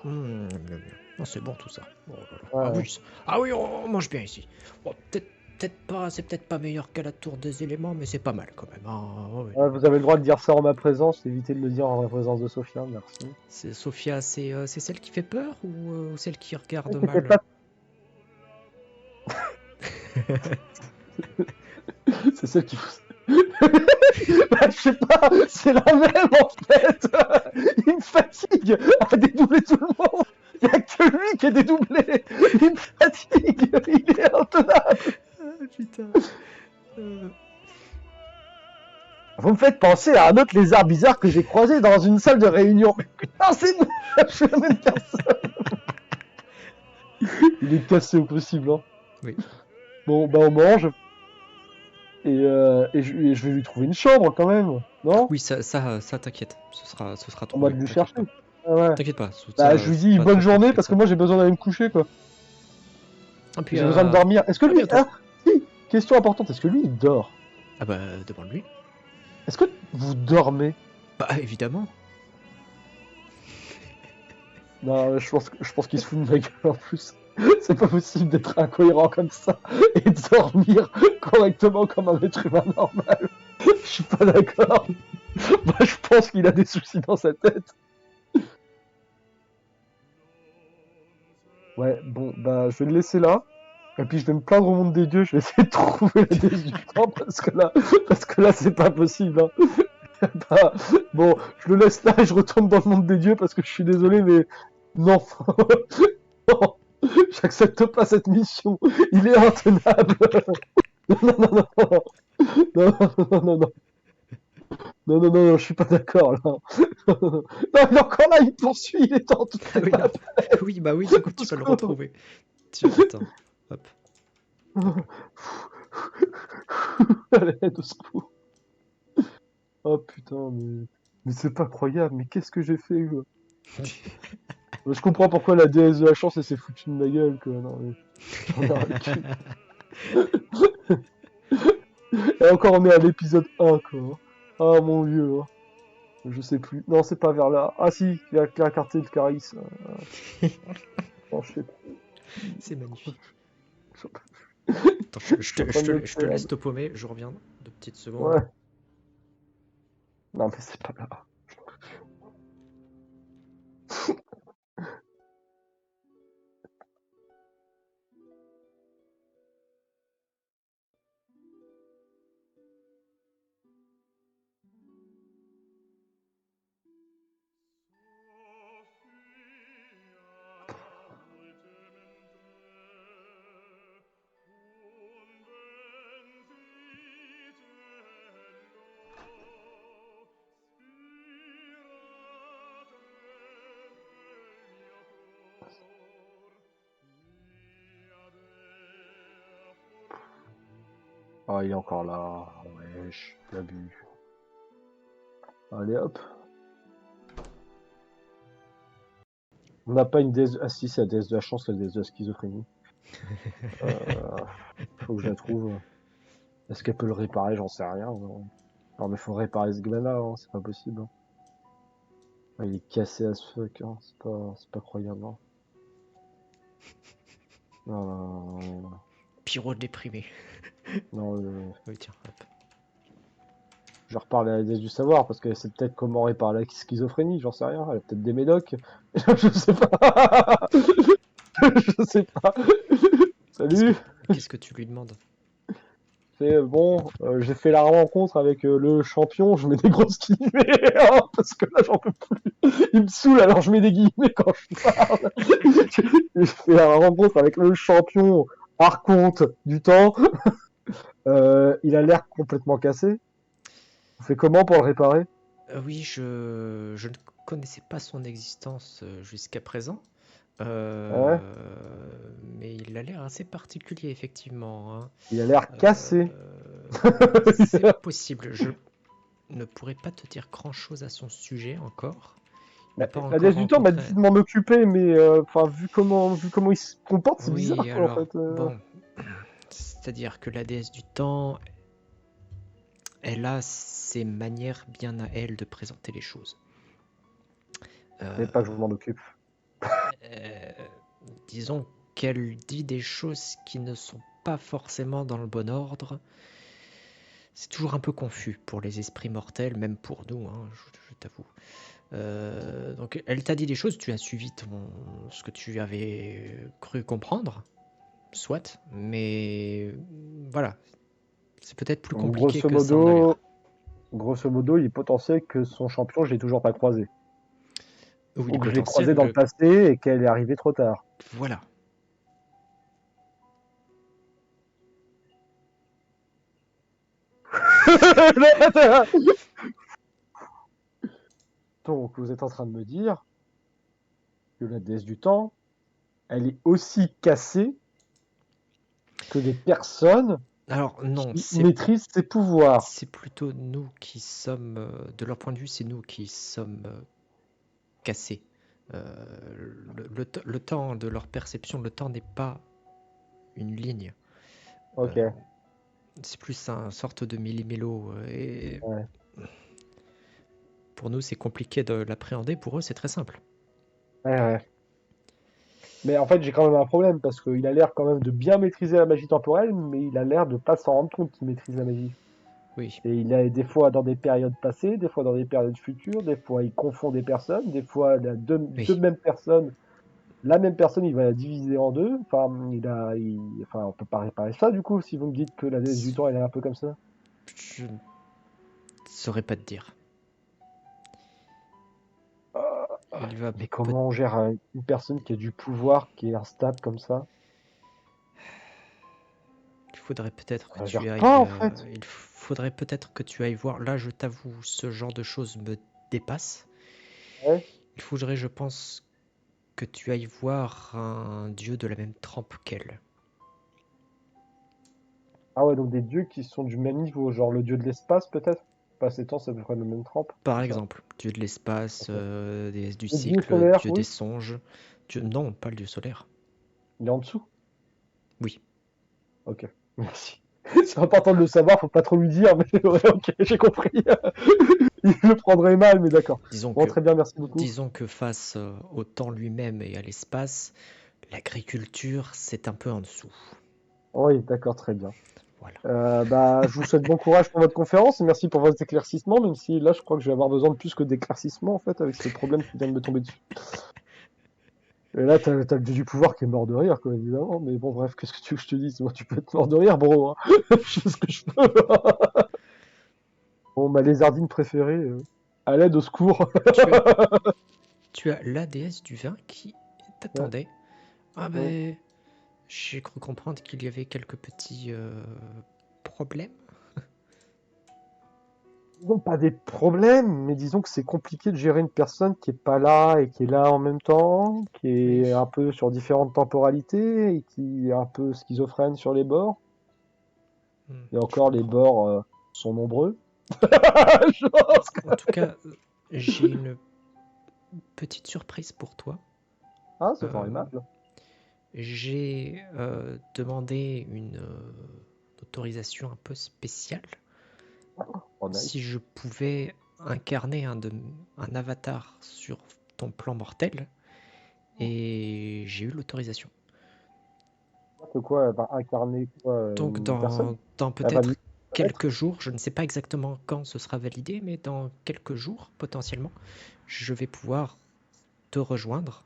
non. Non, c'est bon tout ça. Oh là là. Ouais, Ah ouais. oui, ah oui, on mange bien ici. Bon, peut-être pas, c'est peut-être pas meilleur qu'à la tour des éléments, mais c'est pas mal quand même. Ah, ouais, ouais. Ouais, vous avez le droit de dire ça en ma présence, évitez de le dire en la présence de Sophia, merci. C'est Sophia, c'est celle qui fait peur ou celle qui regarde T'inquiète mal? pas, c'est celle qui... Bah, je sais pas, c'est la même en fait. Il me fatigue à dédoubler tout le monde. Il y a que lui qui est dédoublé. Il me fatigue, il est intenable. Ah putain. Vous me faites penser à un autre lézard bizarre que j'ai croisé dans une salle de réunion. Mais putain, c'est moi, je suis la même personne. Il est cassé au possible. Hein. Oui. Bon, bah on mange. Et je vais lui trouver une chambre quand même, non? Oui, ça t'inquiète, ce sera On va trouvé, lui t'inquiète chercher. pas. Ah ouais. T'inquiète pas, Bah, ça, je lui c'est dis pas bonne trop journée compliqué que parce que ça. moi j'ai besoin d'aller me coucher quoi. Et puis, J'ai besoin de dormir. Est-ce que à lui. bientôt. Ah, si, question importante, est-ce que lui il dort? Ah bah, demande-lui. Est-ce que vous dormez? Bah, évidemment. Non, je pense qu'il se fout de ma gueule en plus. C'est pas possible d'être incohérent comme ça et de dormir correctement comme un être humain normal. Je suis pas d'accord. Moi je pense qu'il a des soucis dans sa tête. Ouais, bon, bah je vais le laisser là. Et puis je vais me plaindre au monde des dieux, je vais essayer de trouver la déesse du temps parce que là c'est pas possible. Hein. Bah, bon, je le laisse là et je retourne dans le monde des dieux parce que je suis désolé, mais non, non, j'accepte pas cette mission. Il est intenable. Non, non, non, non, non, non, non, non, non, non, non, je suis pas d'accord là. Non, il est encore là, il me poursuit, il est en tout Ah oui, non. Oui, bah oui, du coup, tu vas le retrouver. Tiens, attends. Hop. Allez, au secours. Oh putain, mais c'est pas croyable, mais qu'est-ce que j'ai fait, quoi. Je comprends pourquoi la déesse de la chance elle s'est foutue de ma gueule, quoi. Non, mais j'en ai ras le cul. Et encore, on est à l'épisode 1, quoi. Ah mon dieu. Hein. Je sais plus. Non, c'est pas vers là. Ah si, il y a la carte de Caris. Non, je sais pas. C'est magnifique. Attends, je te laisse te paumer, je reviens. 2 petites secondes. Ouais. Non, mais c'est pas là. Ah, il est encore là. Wesh, il a bu. Allez, hop. On n'a pas une déesse... Ah si, c'est la déesse de la chance, la déesse de la schizophrénie. Faut que je la trouve. Est-ce qu'elle peut le réparer? J'en sais rien. Non, mais faut réparer ce gars-là, hein. C'est pas possible. Hein. Ah, il est cassé as fuck, hein. C'est pas croyable. Hein. Non, non, non, non, Pyro déprimé. non, Oui, tiens, hop. je vais reparler à la déesse du savoir parce qu'elle sait peut-être comment réparer la schizophrénie, j'en sais rien. Elle a peut-être des médocs. Je sais pas. Je sais pas. Salut. Qu'est-ce que tu lui demandes? C'est bon, j'ai fait la rencontre avec le champion, je mets des grosses guillemets, hein, parce que là j'en peux plus. Il me saoule, alors je mets des guillemets quand je parle. J'ai fait la rencontre avec le champion archonte du temps. Il a l'air complètement cassé. On fait comment pour le réparer? Oui, je ne connaissais pas son existence jusqu'à présent. Ouais, Euh, mais il a l'air assez particulier, effectivement, hein. il a l'air cassé. C'est possible. Je ne pourrais pas te dire grand-chose à son sujet encore. Il n'a pas La encore déesse du temps m'a rencontré. dit de m'en occuper, mais enfin vu comment il se comporte, c'est bizarre Oui, quoi en alors, fait. bon, c'est-à-dire que la déesse du temps, elle a ses manières bien à elle de présenter les choses. Mais Euh, pas que je m'en occupe. euh, disons qu'elle dit des choses qui ne sont pas forcément dans le bon ordre. C'est toujours un peu confus pour les esprits mortels, même pour nous, hein, je t'avoue. Donc elle t'a dit des choses, tu as suivi ce que tu avais cru comprendre, soit, mais voilà, c'est peut-être plus Donc, compliqué que ça en a l'air. grosso modo, il est potentiel que son champion, je l'ai toujours pas croisé. Ou il est Ou que je l'ai croisé dans le potentiel, passé et qu'elle est arrivée trop tard. voilà. Donc, vous êtes en train de me dire que la déesse du temps, elle est aussi cassée que les personnes Alors non, qui maîtrisent ses pouvoirs. c'est plutôt nous qui sommes, de leur point de vue, c'est nous qui sommes cassés. Le temps de leur perception, le temps n'est pas une ligne. Ok, Euh, c'est plus un sorte de millimélo. Et ouais. pour nous, c'est compliqué de l'appréhender. Pour eux, c'est très simple. Ouais, ouais. Mais en fait, j'ai quand même un problème parce qu'il a l'air quand même de bien maîtriser la magie temporelle, mais il a l'air de pas s'en rendre compte qu'il maîtrise la magie. Oui, Et il est des fois dans des périodes passées, des fois dans des périodes futures, des fois il confond des personnes, des fois il a deux oui. mêmes personnes. La même personne, il va la diviser en deux. Enfin, enfin, on peut pas réparer ça du coup si vous me dites que la déesse du temps elle est un peu comme ça. Je ne saurais pas te dire. Il va Mais peut comment on gère une personne qui a du pouvoir, qui est instable comme ça? Il faudrait peut-être que Ça tu gère pas ailles. en fait. Il faudrait peut-être que tu ailles voir. Là, je t'avoue, ce genre de choses me dépasse. Ouais. Il faudrait, je pense, que tu ailles voir un dieu de la même trempe qu'elle. Ah ouais, donc des dieux qui sont du même niveau, genre le dieu de l'espace peut-être? Pas temps, c'est à peu près la même trempe, Par c'est ça? exemple, dieu de l'espace, Ok. déesse du Le dieu cycle, solaire, dieu des oui, songes. Non, pas le dieu solaire. il est en dessous. Oui, Ok, merci. C'est important de le savoir, faut pas trop lui dire, mais ouais, ok, j'ai compris. Il le prendrait mal, mais d'accord. disons Bon, que, très bien, merci beaucoup. disons que face au temps lui-même et à l'espace, l'agriculture, c'est un peu en dessous. Oui, d'accord, très bien. Voilà. Bah, je vous souhaite bon courage pour votre conférence et merci pour votre éclaircissement, même si là, je crois que je vais avoir besoin de plus que d'éclaircissement, en fait, avec ce problème qui vient de me tomber dessus. Et là, t'as le dieu du pouvoir qui est mort de rire, quoi, évidemment. Mais bon, bref, qu'est-ce que tu veux que je te dise? Moi, tu peux être mort de rire, bro, hein. Je fais ce que je peux. Bon, ma lézardine préférée, à l'aide, au secours. Tu as, tu as la déesse du vin qui Ouais, t'attendait. Ah ouais. ben, j'ai cru comprendre qu'il y avait quelques petits problèmes. Disons pas des problèmes, mais disons que c'est compliqué de gérer une personne qui est pas là et qui est là en même temps, qui est Oui. un peu sur différentes temporalités et qui est un peu schizophrène sur les bords. Et Je encore, les comprends. bords sont nombreux. Je pense que- En tout cas, j'ai une petite surprise pour toi. Ah, c'est fort Euh, aimable. j'ai demandé une autorisation un peu spéciale. Oh, Si nice. je pouvais incarner un avatar sur ton plan mortel, et j'ai eu l'autorisation. Que quoi, elle va incarner quoi, Donc une personne? dans Elle va peut-être naître? quelques jours, je ne sais pas exactement quand ce sera validé, mais dans quelques jours potentiellement, je vais pouvoir te rejoindre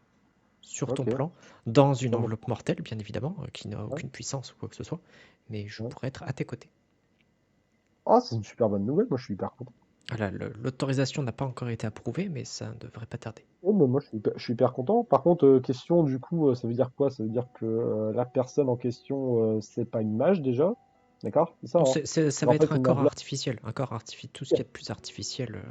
sur ton Ok. plan, dans une Sur mon- enveloppe mortelle, bien évidemment, qui n'a Ouais, aucune puissance ou quoi que ce soit, mais je ouais. pourrais être à tes côtés. Ah, c'est une super bonne nouvelle, moi je suis hyper content. Voilà, l'autorisation n'a pas encore été approuvée, mais ça ne devrait pas tarder. Oh, mais moi je suis hyper content. Par contre, question, du coup, ça veut dire quoi? Ça veut dire que la personne en question, c'est pas une mage déjà? D'accord? C'est ça, Non, hein? ça Mais va en être fait, un une corps mage là. artificiel, tout ce qu'il y a de plus artificiel.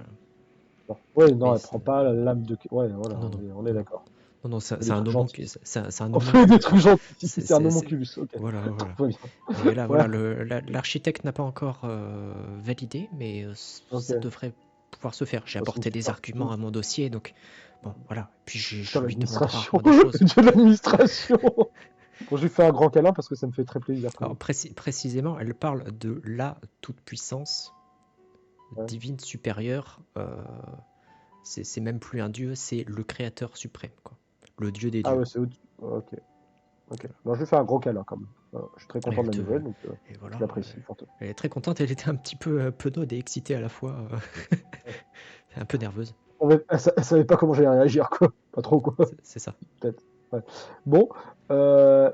Ouais, non, Mais elle prend pas la lame de. Ouais, voilà, non, non, on est non, non, d'accord. non, non, On fait c'est des un trucs gentils. c'est un On fait des homoncule. trucs gentils, C'est, c'est un c'est, c'est- homonculus, ok. Voilà, voilà. Très bien. Et là, Ouais, voilà, l'architecte n'a pas encore validé, mais ça ok. devrait pouvoir se faire. J'ai Bah, c'est une apporté des super. arguments à mon dossier, donc bon, voilà. Puis je Putain, lui demande l'administration. rarement des choses. Dieu de l'administration. Bon, j'ai fait un grand câlin parce que ça me fait très plaisir quand Alors même. précisément, elle parle de la toute-puissance Ouais. divine supérieure. C'est même plus un dieu, c'est le créateur suprême, quoi. Le dieu des Ah dieux. ouais, c'est au-dessus. Ok, ok. Non, je vais faire un gros câlin quand même. Voilà, je suis très Et content de la nouvelle, donc et je voilà, l'apprécie fortement. elle est très contente. Elle était un petit peu penaude et excitée à la fois, Ouais. un peu nerveuse. En fait, elle savait pas comment j'allais réagir, quoi. Pas trop, quoi. C'est ça. Peut-être. Ouais. Bon,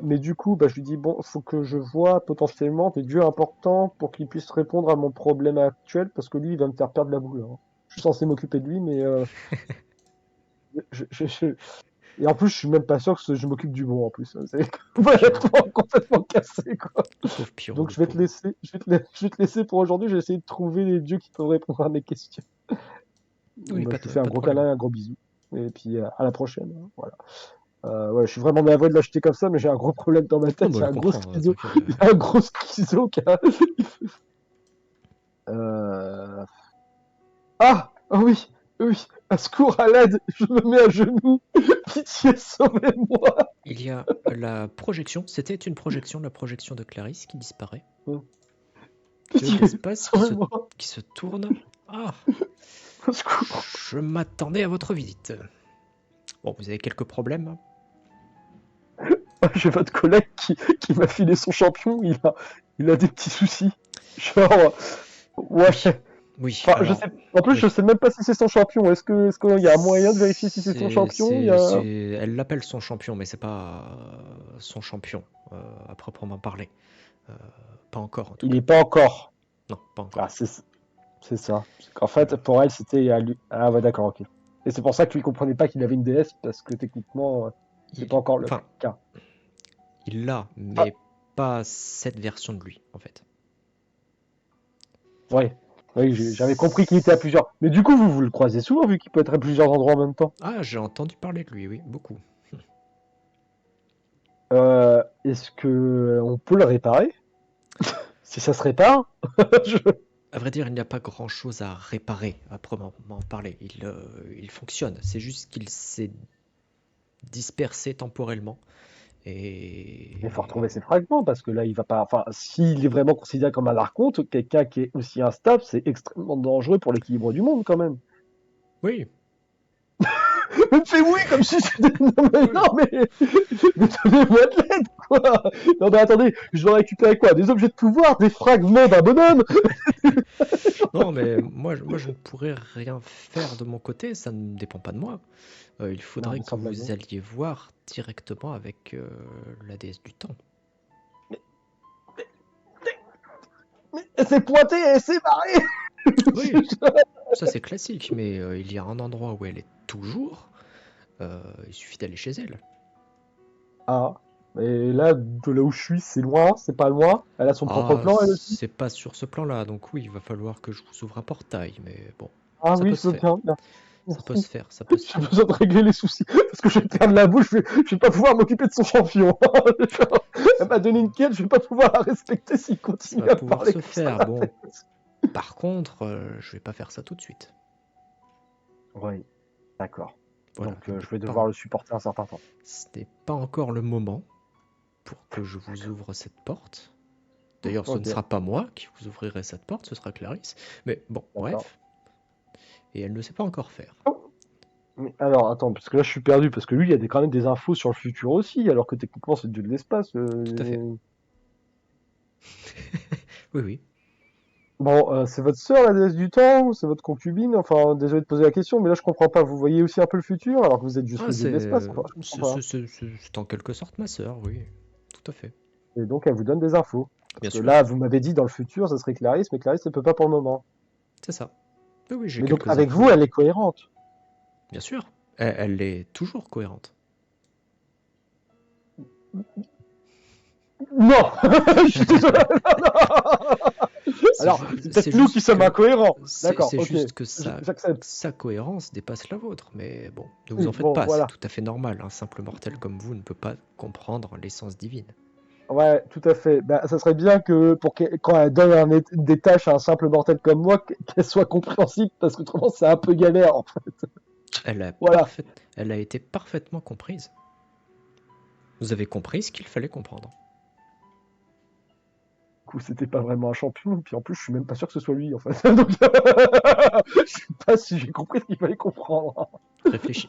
mais du coup, bah, je lui dis, bon, faut que je vois potentiellement des dieux importants pour qu'ils puissent répondre à mon problème actuel, parce que lui, il va me faire perdre la boule, hein. Je suis censé m'occuper de lui, mais je, je- je- et en plus, je suis même pas sûr que je m'occupe du bon, en plus. C'est Pauvre Pierrot. complètement cassé, quoi. Pauvre Pierrot, Donc, le je vais te pauvre. laisser, je vais te laisser pour aujourd'hui. Je vais essayer de trouver les dieux qui peuvent répondre à mes questions. Oui, Bah, je te fais un pas de gros problème. câlin, un gros bisou. Et puis, à la prochaine, hein. Voilà. Ouais, je suis vraiment navré de l'acheter comme ça, mais j'ai un gros problème dans ma Non, tête. mais Il y je a un gros comprends, schizo. t'inquiète. Il y a un gros schizo qui a... Euh... Ah! Oh oui! Oui! À secours, à l'aide! Je me mets à genoux! Pitié, sauvez-moi! Il y a la projection, c'était une projection, la projection de Clarisse qui disparaît. De Pitié, l'espace sauvez-moi! qui se tourne. Ah, Au secours! je m'attendais à votre visite. Bon, vous avez quelques problèmes? J'ai votre collègue qui m'a filé son champion, il a des petits soucis. Genre, ouais. Oui, oui, Enfin, je alors, sais, en plus, je oui. sais même pas si c'est son champion. Est-ce qu'il y a un moyen de vérifier si c'est son champion? Il y a... Elle l'appelle son champion, mais c'est pas son champion à proprement parler. Euh, Pas encore, en tout Il cas. est pas encore. Non, pas Ah, encore. c'est ça. En Euh, fait, pour elle, c'était à lui. Ah ouais, d'accord, ok. Et c'est pour ça que tu ne comprenais pas qu'il avait une déesse, parce que techniquement, c'est pas encore le Enfin, cas. il l'a, Ah, mais pas cette version de lui, en fait. ouais. Oui, j'avais compris qu'il était à plusieurs. Mais du coup, vous le croisez souvent, vu qu'il peut être à plusieurs endroits en même temps. Ah, j'ai entendu parler de lui, oui, beaucoup. Est-ce que on peut le réparer? Si ça se répare? Je- À vrai dire, il n'y a pas grand-chose à réparer, à proprement parler. Il fonctionne. C'est juste qu'il s'est dispersé temporellement. Il faut Et retrouver ses fragments, parce que là, il va pas. Enfin, s'il est vraiment considéré comme un archonte, quelqu'un qui est aussi instable, c'est extrêmement dangereux pour l'équilibre du monde, quand même. oui, Me fais oui comme si c'était. Non, mais donnez-moi de l'aide, quoi. Non, mais attendez, je dois récupérer quoi? Des objets de pouvoir, des fragments d'un bonhomme. non, mais moi, je ne pourrais rien faire de mon côté. Ça ne dépend pas de moi. Il Non, faudrait mais que sans vous blaguer. alliez voir directement avec la déesse du temps. Elle s'est pointée, elle s'est barrée. Oui, ça c'est classique, mais il y a un endroit où elle est toujours. Il suffit d'aller chez elle. Ah, et là, de là où je suis, c'est loin, c'est pas loin. Elle a son propre Ah, plan, elle aussi. c'est pas sur ce plan-là, donc oui, il va falloir que je vous ouvre un portail, mais bon, Ah ça oui, peut je se veux faire. bien. Ça peut se Merci. faire, ça peut se J'ai faire. besoin de régler les soucis. Parce que je vais perdre la bouche, je vais pas pouvoir m'occuper de son champion. Elle m'a donné une quête, je vais pas pouvoir la respecter s'il Ça va continue à pouvoir parler se comme ça. faire. Bon, par contre, je vais pas faire ça tout de suite. Oui, d'accord. Voilà, Donc je vais devoir le supporter un certain temps. ce n'est pas encore le moment pour que je vous ouvre cette porte. D'ailleurs, ce ne Ok, sera pas moi qui vous ouvrirai cette porte, ce sera Clarisse. Mais bon, d'accord. bref. Et elle ne sait pas encore faire. Oh, mais alors, attends, parce que là je suis perdu, parce que lui, il y a quand même des infos sur le futur aussi, alors que techniquement c'est Dieu de l'espace. Tout à fait. Oui, oui. Bon, c'est votre sœur, la déesse du temps, ou c'est votre concubine? Enfin, désolé de poser la question, mais là je comprends pas. Vous voyez aussi un peu le futur, alors que vous êtes juste Ah, le dieu de l'espace. Enfin, je comprends pas. c'est en quelque sorte ma sœur, oui. Tout à fait. Et donc elle vous donne des infos. Bien Parce que sûr, là, vous m'avez dit dans le futur, ça serait Clarisse, mais Clarisse ne peut pas pour le moment. c'est ça. Oui, oui, j'ai Mais donc, quelques avec infos. vous, elle est cohérente. Bien sûr, elle est toujours cohérente. Non Je suis désolé. C'est Alors, ju- c'est c'est peut-être nous qui juste sommes que incohérents. c'est D'accord, c'est ok. juste que J'accepte. sa cohérence dépasse la vôtre. Mais bon, ne vous Oui, en faites bon, pas, c'est voilà. tout à fait normal. Un simple mortel comme vous ne peut pas comprendre l'essence divine. Ouais, tout à fait. Bah, ça serait bien que quand elle donne des tâches à un simple mortel comme moi, qu'elle soit compréhensible, parce qu'autrement c'est un peu galère, en fait. Elle a, Voilà. elle a été parfaitement comprise. Vous avez compris ce qu'il fallait comprendre. Du coup, c'était pas vraiment un champion, puis en plus, je suis même pas sûr que ce soit lui, en fait. Donc, je sais pas si j'ai compris ce qu'il fallait comprendre.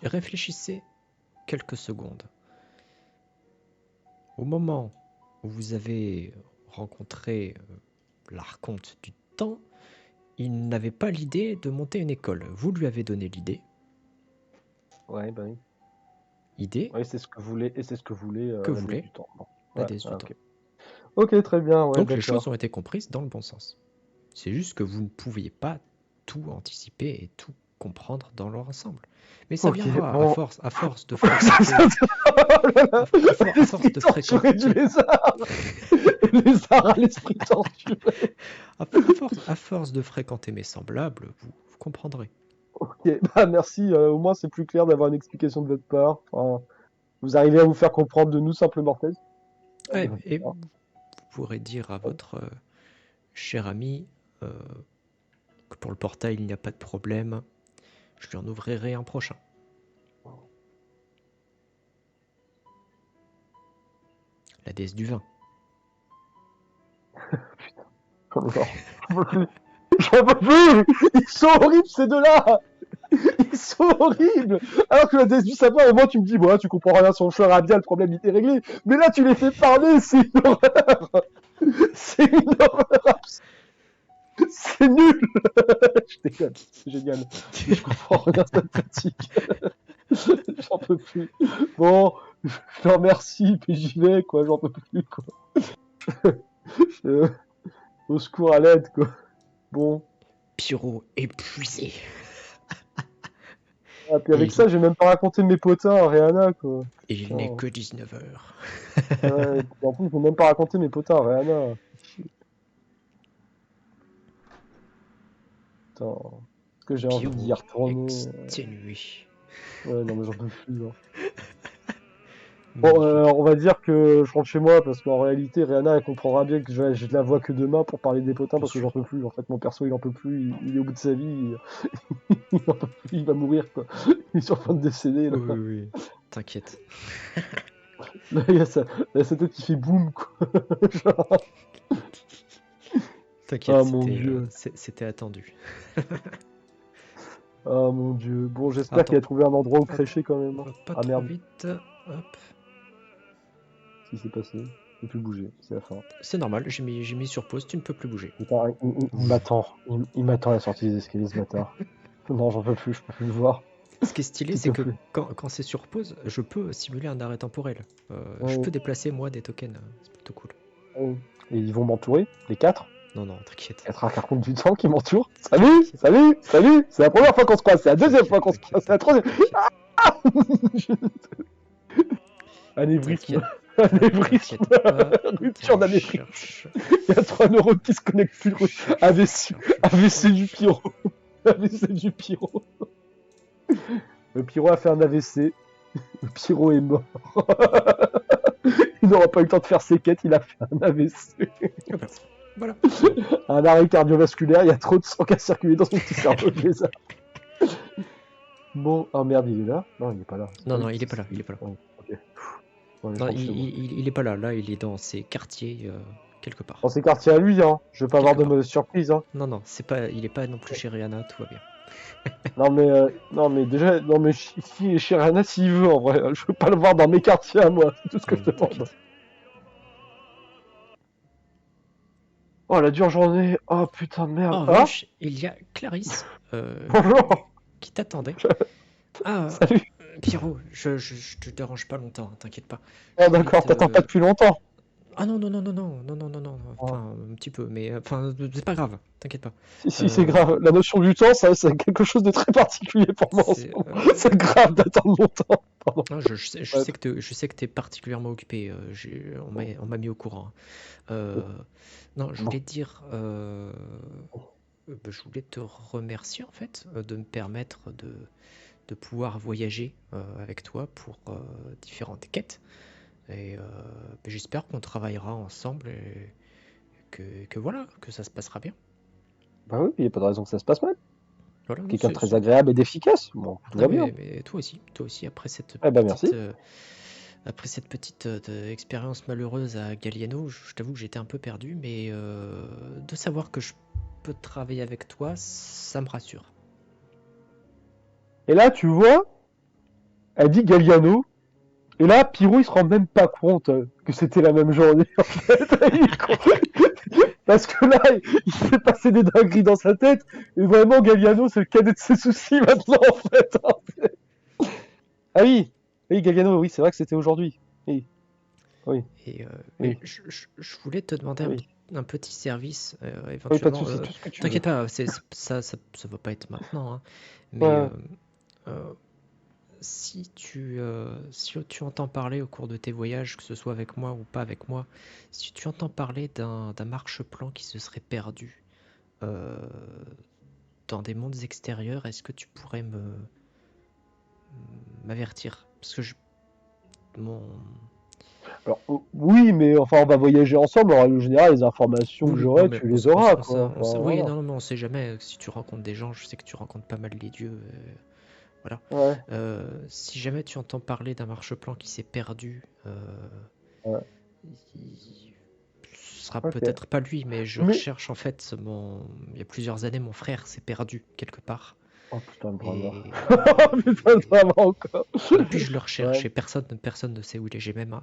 Réfléchissez quelques secondes. Au moment où vous avez rencontré l'archonte du temps, il n'avait pas l'idée de monter une école. Vous lui avez donné l'idée. Ouais, bah oui. Idée Ouais, c'est ce que voulait, et c'est ce que voulait que la déesse voulait du temps. Bon. la Ouais, déesse du temps. ok. Ok, très bien, ouais, Donc les choses d'accord. ont été comprises dans le bon sens. C'est juste que vous ne pouviez pas tout anticiper et tout comprendre dans leur ensemble. Mais ça Ok, viendra bon. à force de fréquenter, à force L'esprit de torturé du fréquenter, lézard. Le lézard à l'esprit torturé. à force de fréquenter mes semblables, vous comprendrez. Ok, bah merci. Au moins, c'est plus clair d'avoir une explication de votre part. Enfin, vous arrivez à vous faire comprendre de nous, simples mortels. Ouais, et vous pourrez dire à votre cher ami que pour le portail il n'y a pas de problème. Je lui en ouvrirai un prochain. La déesse du vin. J'en peux plus. J'en peux plus. Ils sont horribles, ces deux-là. Ils sont horribles. Alors que la déesse du sapin, au moins, tu me dis, bon, tu comprends rien sur le charabia, le problème, il est réglé. Mais là, tu les fais parler, c'est une horreur. C'est une horreur. C'est nul. Je déconne, c'est génial. Mais je comprends rien à cette pratique. J'en peux plus. Bon, je te remercie, puis j'y vais, quoi. J'en peux plus, quoi. Euh, Au secours, à l'aide, quoi. Bon. Pyro épuisé. Ah, puis avec Et ça, j'ai même pas raconté mes potins à Rihanna, quoi. il n'est Putain. que 19h. Ouais, puis en plus, j'ai même pas raconté mes potins à Rihanna. Putain. Est-ce que j'ai envie d'y Pyro retourner? exténué. Ouais, non, mais j'en peux plus, hein. Bon, Magnifique. on va dire que je rentre chez moi parce qu'en réalité, Rihanna, elle comprendra bien que je la vois que demain pour parler des potins Bien parce que j'en sûr. peux plus. En fait, mon perso, il en peut plus. Il est au bout de sa vie. Il en peut plus. Il va mourir, quoi. Il est sur le point de décéder, là. Oui, oui, oui. T'inquiète. Là, il y a sa tête qui fait boum, quoi. Genre, T'inquiète, ah mon dieu. c'était attendu. Ah mon dieu. Bon, j'espère qu'il Attends, a trouvé un endroit où attends, crécher quand même, hein. pas Ah trop merde, vite. Hop. ce qui s'est passé. Je peux plus bouger, c'est la fin. C'est normal, j'ai mis sur pause, tu ne peux plus bouger. Il m'attend. Il m'attend à la sortie des escaliers, ce bâtard. Non, j'en peux plus, je peux plus le voir. Ce qui est stylé, S'il c'est te que plaît. quand c'est sur pause, je peux simuler un arrêt temporel. Je Oui, peux déplacer moi des tokens, c'est plutôt cool. oui. Et ils vont m'entourer, les quatre. Non, non, t'inquiète. 4 du temps qui m'entourent. Salut, T'inquiète, salut, salut. C'est la première fois qu'on se croise, c'est la deuxième fois t'inquiète, qu'on se croise, t'inquiète, c'est la troisième. t'inquiète. Anévrisme. T'inquiète Anévrisme. pas. Rupture Attends, je d'anévrisme. cherche. Il y a 3 neurones qui se connectent plus. Je cherche, AVC, je AVC du cherche. pyro. AVC du pyro. Le pyro a fait un AVC. Le pyro est mort. Il n'aura pas eu le temps de faire ses quêtes, il a fait un AVC. Voilà. Un arrêt cardiovasculaire, il y a trop de sang qui a circulé dans son petit cerveau de lézard. Bon, oh merde, il est là? Non, il est pas là. Non, non, il est pas là, il est pas là. Ouais, ok. Bon, allez, je Non, rentre chez moi. il est pas là. Là, il est dans ses quartiers quelque part. Dans ses quartiers à lui, hein. Je vais pas avoir Quelque de part. mauvaise surprise, hein. Non, non, il est pas non plus chez Rihanna, tout va bien. Non, mais déjà, non, mais il est chez Rana s'il veut, en vrai. Je veux pas le voir dans mes quartiers à moi, c'est tout ce que Non, je non, demande. t'inquiète. Oh, la dure journée. Oh, putain de merde. En Ah, revanche, il y a Clarisse bonjour. qui t'attendait. Ah, Salut. Pierrot, je te dérange pas longtemps, hein, t'inquiète pas. Oh, Je voulais d'accord, t'attends pas te... depuis longtemps. Ah non, non, non, non, non, non, non, non, non, Ah. enfin, un petit peu, mais enfin, c'est pas grave, t'inquiète pas. Si, c'est grave. La notion du temps, ça, c'est quelque chose de très particulier pour moi en ce C'est, moment. C'est grave d'attendre longtemps. Pardon. non, Ouais, je sais que t'es particulièrement occupé, on m'a mis au courant. Non, je bon. voulais te dire, je voulais te remercier en fait de me permettre de pouvoir voyager avec toi pour différentes quêtes. Et j'espère qu'on travaillera ensemble et que voilà, que ça se passera bien. Bah oui, il n'y a pas de raison que ça se passe mal. Voilà, non, Quelqu'un de très agréable et d'efficace. Bon, tout non, va bien. mais toi aussi, Eh ben merci. après cette petite expérience malheureuse à Galliano, je t'avoue que j'étais un peu perdu, mais de savoir que je peux travailler avec toi, ça me rassure. Et là, tu vois, elle dit Galliano. Et là, Pirou, il se rend même pas compte que c'était la même journée, en fait. Parce que là, il s'est passé des dingueries dans sa tête. Et vraiment, Galliano, c'est le cadet de ses soucis maintenant, en fait. Ah oui, oui, Galliano, oui, c'est vrai que c'était aujourd'hui. Oui, oui, Et mais oui, je voulais te demander oui. un petit service Oui, pas de éventuellement. soucis, tout ce que tu veux. T'inquiète pas, ça va pas être maintenant, hein, mais Ouais. euh, si tu entends parler au cours de tes voyages, que ce soit avec moi ou pas avec moi, si tu entends parler d'un marche-plan qui se serait perdu euh, dans des mondes extérieurs, est-ce que tu pourrais m'avertir? Parce que mon, Alors, oui, mais enfin, on va voyager ensemble. En règle générale, les informations oui, que oui, non, j'aurai, mais tu les auras, quoi. Enfin, oui, voilà. non, mais on sait jamais. Si tu rencontres des gens, je sais que tu rencontres pas mal les dieux, voilà. Ouais, Si jamais tu entends parler d'un marche-plan qui s'est perdu, ouais. ce sera Ok. peut-être pas lui, mais je Mais... recherche en fait il y a plusieurs années, mon frère s'est perdu quelque part. Oh putain, le drama. Et, Putain, le drama encore. et depuis, je le Ouais. recherche et personne ne sait où il est. J'ai même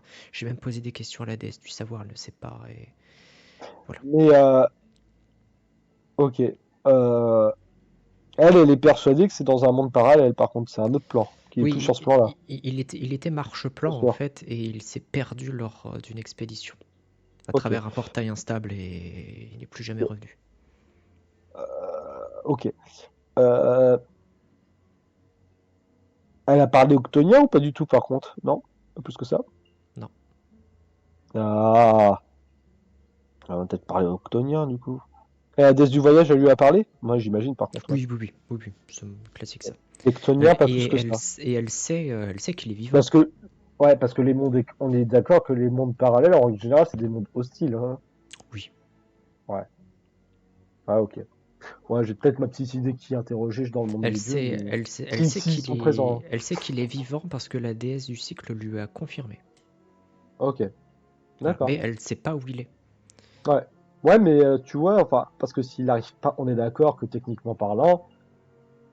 posé des questions à la déesse du savoir, elle ne sait pas. Et voilà. Mais, ok. Euh, elle est persuadée que c'est dans un monde parallèle, par contre, c'est un autre plan, qui est plus Oui, sur ce plan-là. il était Bien marche-plan en sûr. fait, et il s'est perdu lors d'une expédition à Ok. travers un portail instable et il n'est plus jamais revenu. Ok. Euh, elle a parlé octonien ou pas du tout, par contre? Non? Pas plus que ça? Non. Ah, elle va peut-être parler octonien, du coup. Et la déesse du voyage, elle lui a parlé? Moi, j'imagine, par contre, ouais. Oui, c'est classique ça. Octonien, pas plus que ça. Elle sait qu'il est vivant. Parce que, ouais, parce que les mondes, on est d'accord que les mondes parallèles, en général, c'est des mondes hostiles, hein. Oui. Ouais. Ah, ok. Ouais, j'ai peut-être ma petite idée qui interroger dans le monde des dieux, mais s'ils sont présents, hein. Elle sait qu'il est vivant parce que la déesse du cycle lui a confirmé. Ok, Voilà. Mais d'accord. elle ne sait pas où il est. Ouais. Ouais, mais tu vois, enfin, parce que s'il arrive pas, on est d'accord que techniquement parlant,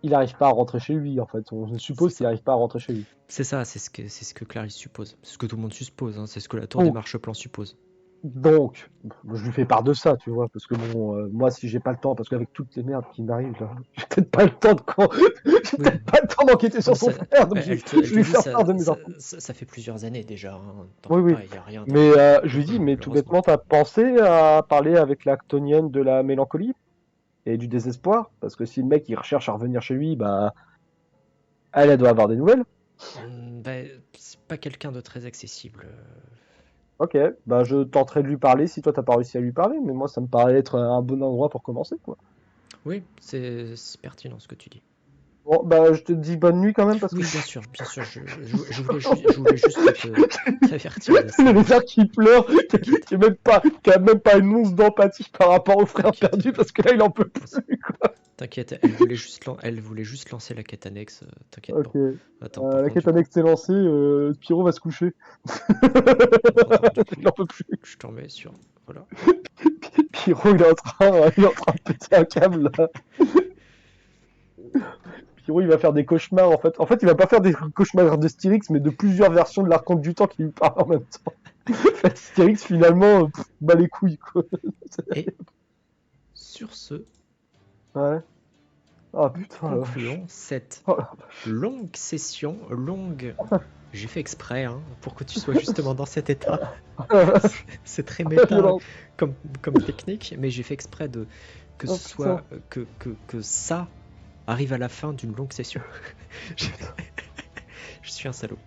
il arrive pas à rentrer chez lui, en fait. On C'est suppose qu'il ça. arrive pas à rentrer chez lui. C'est ça, c'est ce que Clarisse suppose. C'est ce que tout le monde suppose, hein. C'est ce que la tour des Donc, marche-plans suppose. donc, je lui fais part de ça, tu vois, parce que bon, moi, si j'ai pas le temps, parce qu'avec toutes les merdes qui m'arrivent, là, j'ai peut-être pas le temps j'ai Oui. peut-être pas le temps d'enquêter Non, sur mais son frère, donc je elle vais te lui dit, faire part de mes infos. ça fait plusieurs années déjà, hein. T'en Oui, fais oui. pas, il n'y a rien Mais de je lui dis, mais tout malheureusement. bêtement, t'as pensé à parler avec la Ctonienne de la mélancolie et du désespoir? Parce que si le mec il recherche à revenir chez lui, bah elle doit avoir des nouvelles. C'est pas quelqu'un de très accessible. Ok, bah je tenterai de lui parler si toi t'as pas réussi à lui parler, mais moi ça me paraît être un bon endroit pour commencer, quoi. Oui, c'est pertinent ce que tu dis. Bon, bah je te dis bonne nuit quand même parce que Oui, bien sûr, je voulais juste t'avertir de le ça. lézard qui pleure, T'inquiète, qui a même pas une once d'empathie par rapport au frère t'inquiète. perdu parce que là il en peut plus, quoi. T'inquiète, elle voulait juste lancer la quête annexe, t'inquiète Ok, pas. Attends, par la contre, quête du coup, annexe est lancée, Pyro va se coucher. attends, du coup, Il en peut plus. je t'en mets sur. Voilà. Pyro, il est en train de péter un câble, là. Pyro, il va faire des cauchemars, en fait. En fait, il va pas faire des cauchemars de Styrix, mais de plusieurs versions de l'Arconte du Temps qui lui parlent en même temps. Styrix, finalement, bat les couilles, quoi. Et sur ce, Ouais. Ah, putain, la vache. concluons cette Oh la vache. longue session, longue J'ai fait exprès hein, pour que tu sois justement dans cet état. C'est très La méta violence. comme technique, mais j'ai fait exprès que Oh ce soit putain. que ça arrive à la fin d'une longue session. Je je suis un salaud.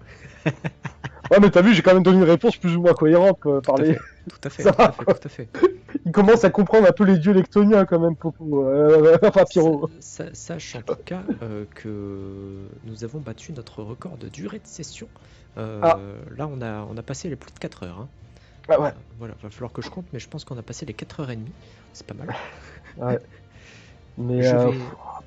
Ouais, mais t'as vu, j'ai quand même donné une réponse plus ou moins cohérente, quoi, Tout à parler. fait, tout à fait, Ça tout va, à fait, quoi. tout à fait. Il commence à comprendre un peu les dieux lectoniens, quand même, Popo. Enfin, Pyro. Sache en tout cas que nous avons battu notre record de durée de session. Ah, Là, on a passé les plus de 4 heures. Hein. ah ouais. Voilà, va falloir que je compte, mais je pense qu'on a passé les 4h30. C'est pas mal. Ouais. Mais, Je vais,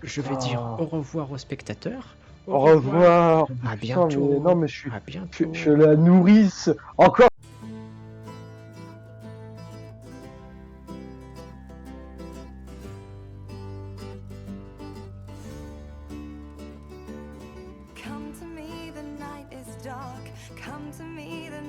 je vais dire putain. au revoir aux spectateurs. Au Au revoir. revoir. Mais À putain, mais non, bientôt. mais À je suis bientôt. la nourrice. Encore. Come to me, the night is dark. Come to me, the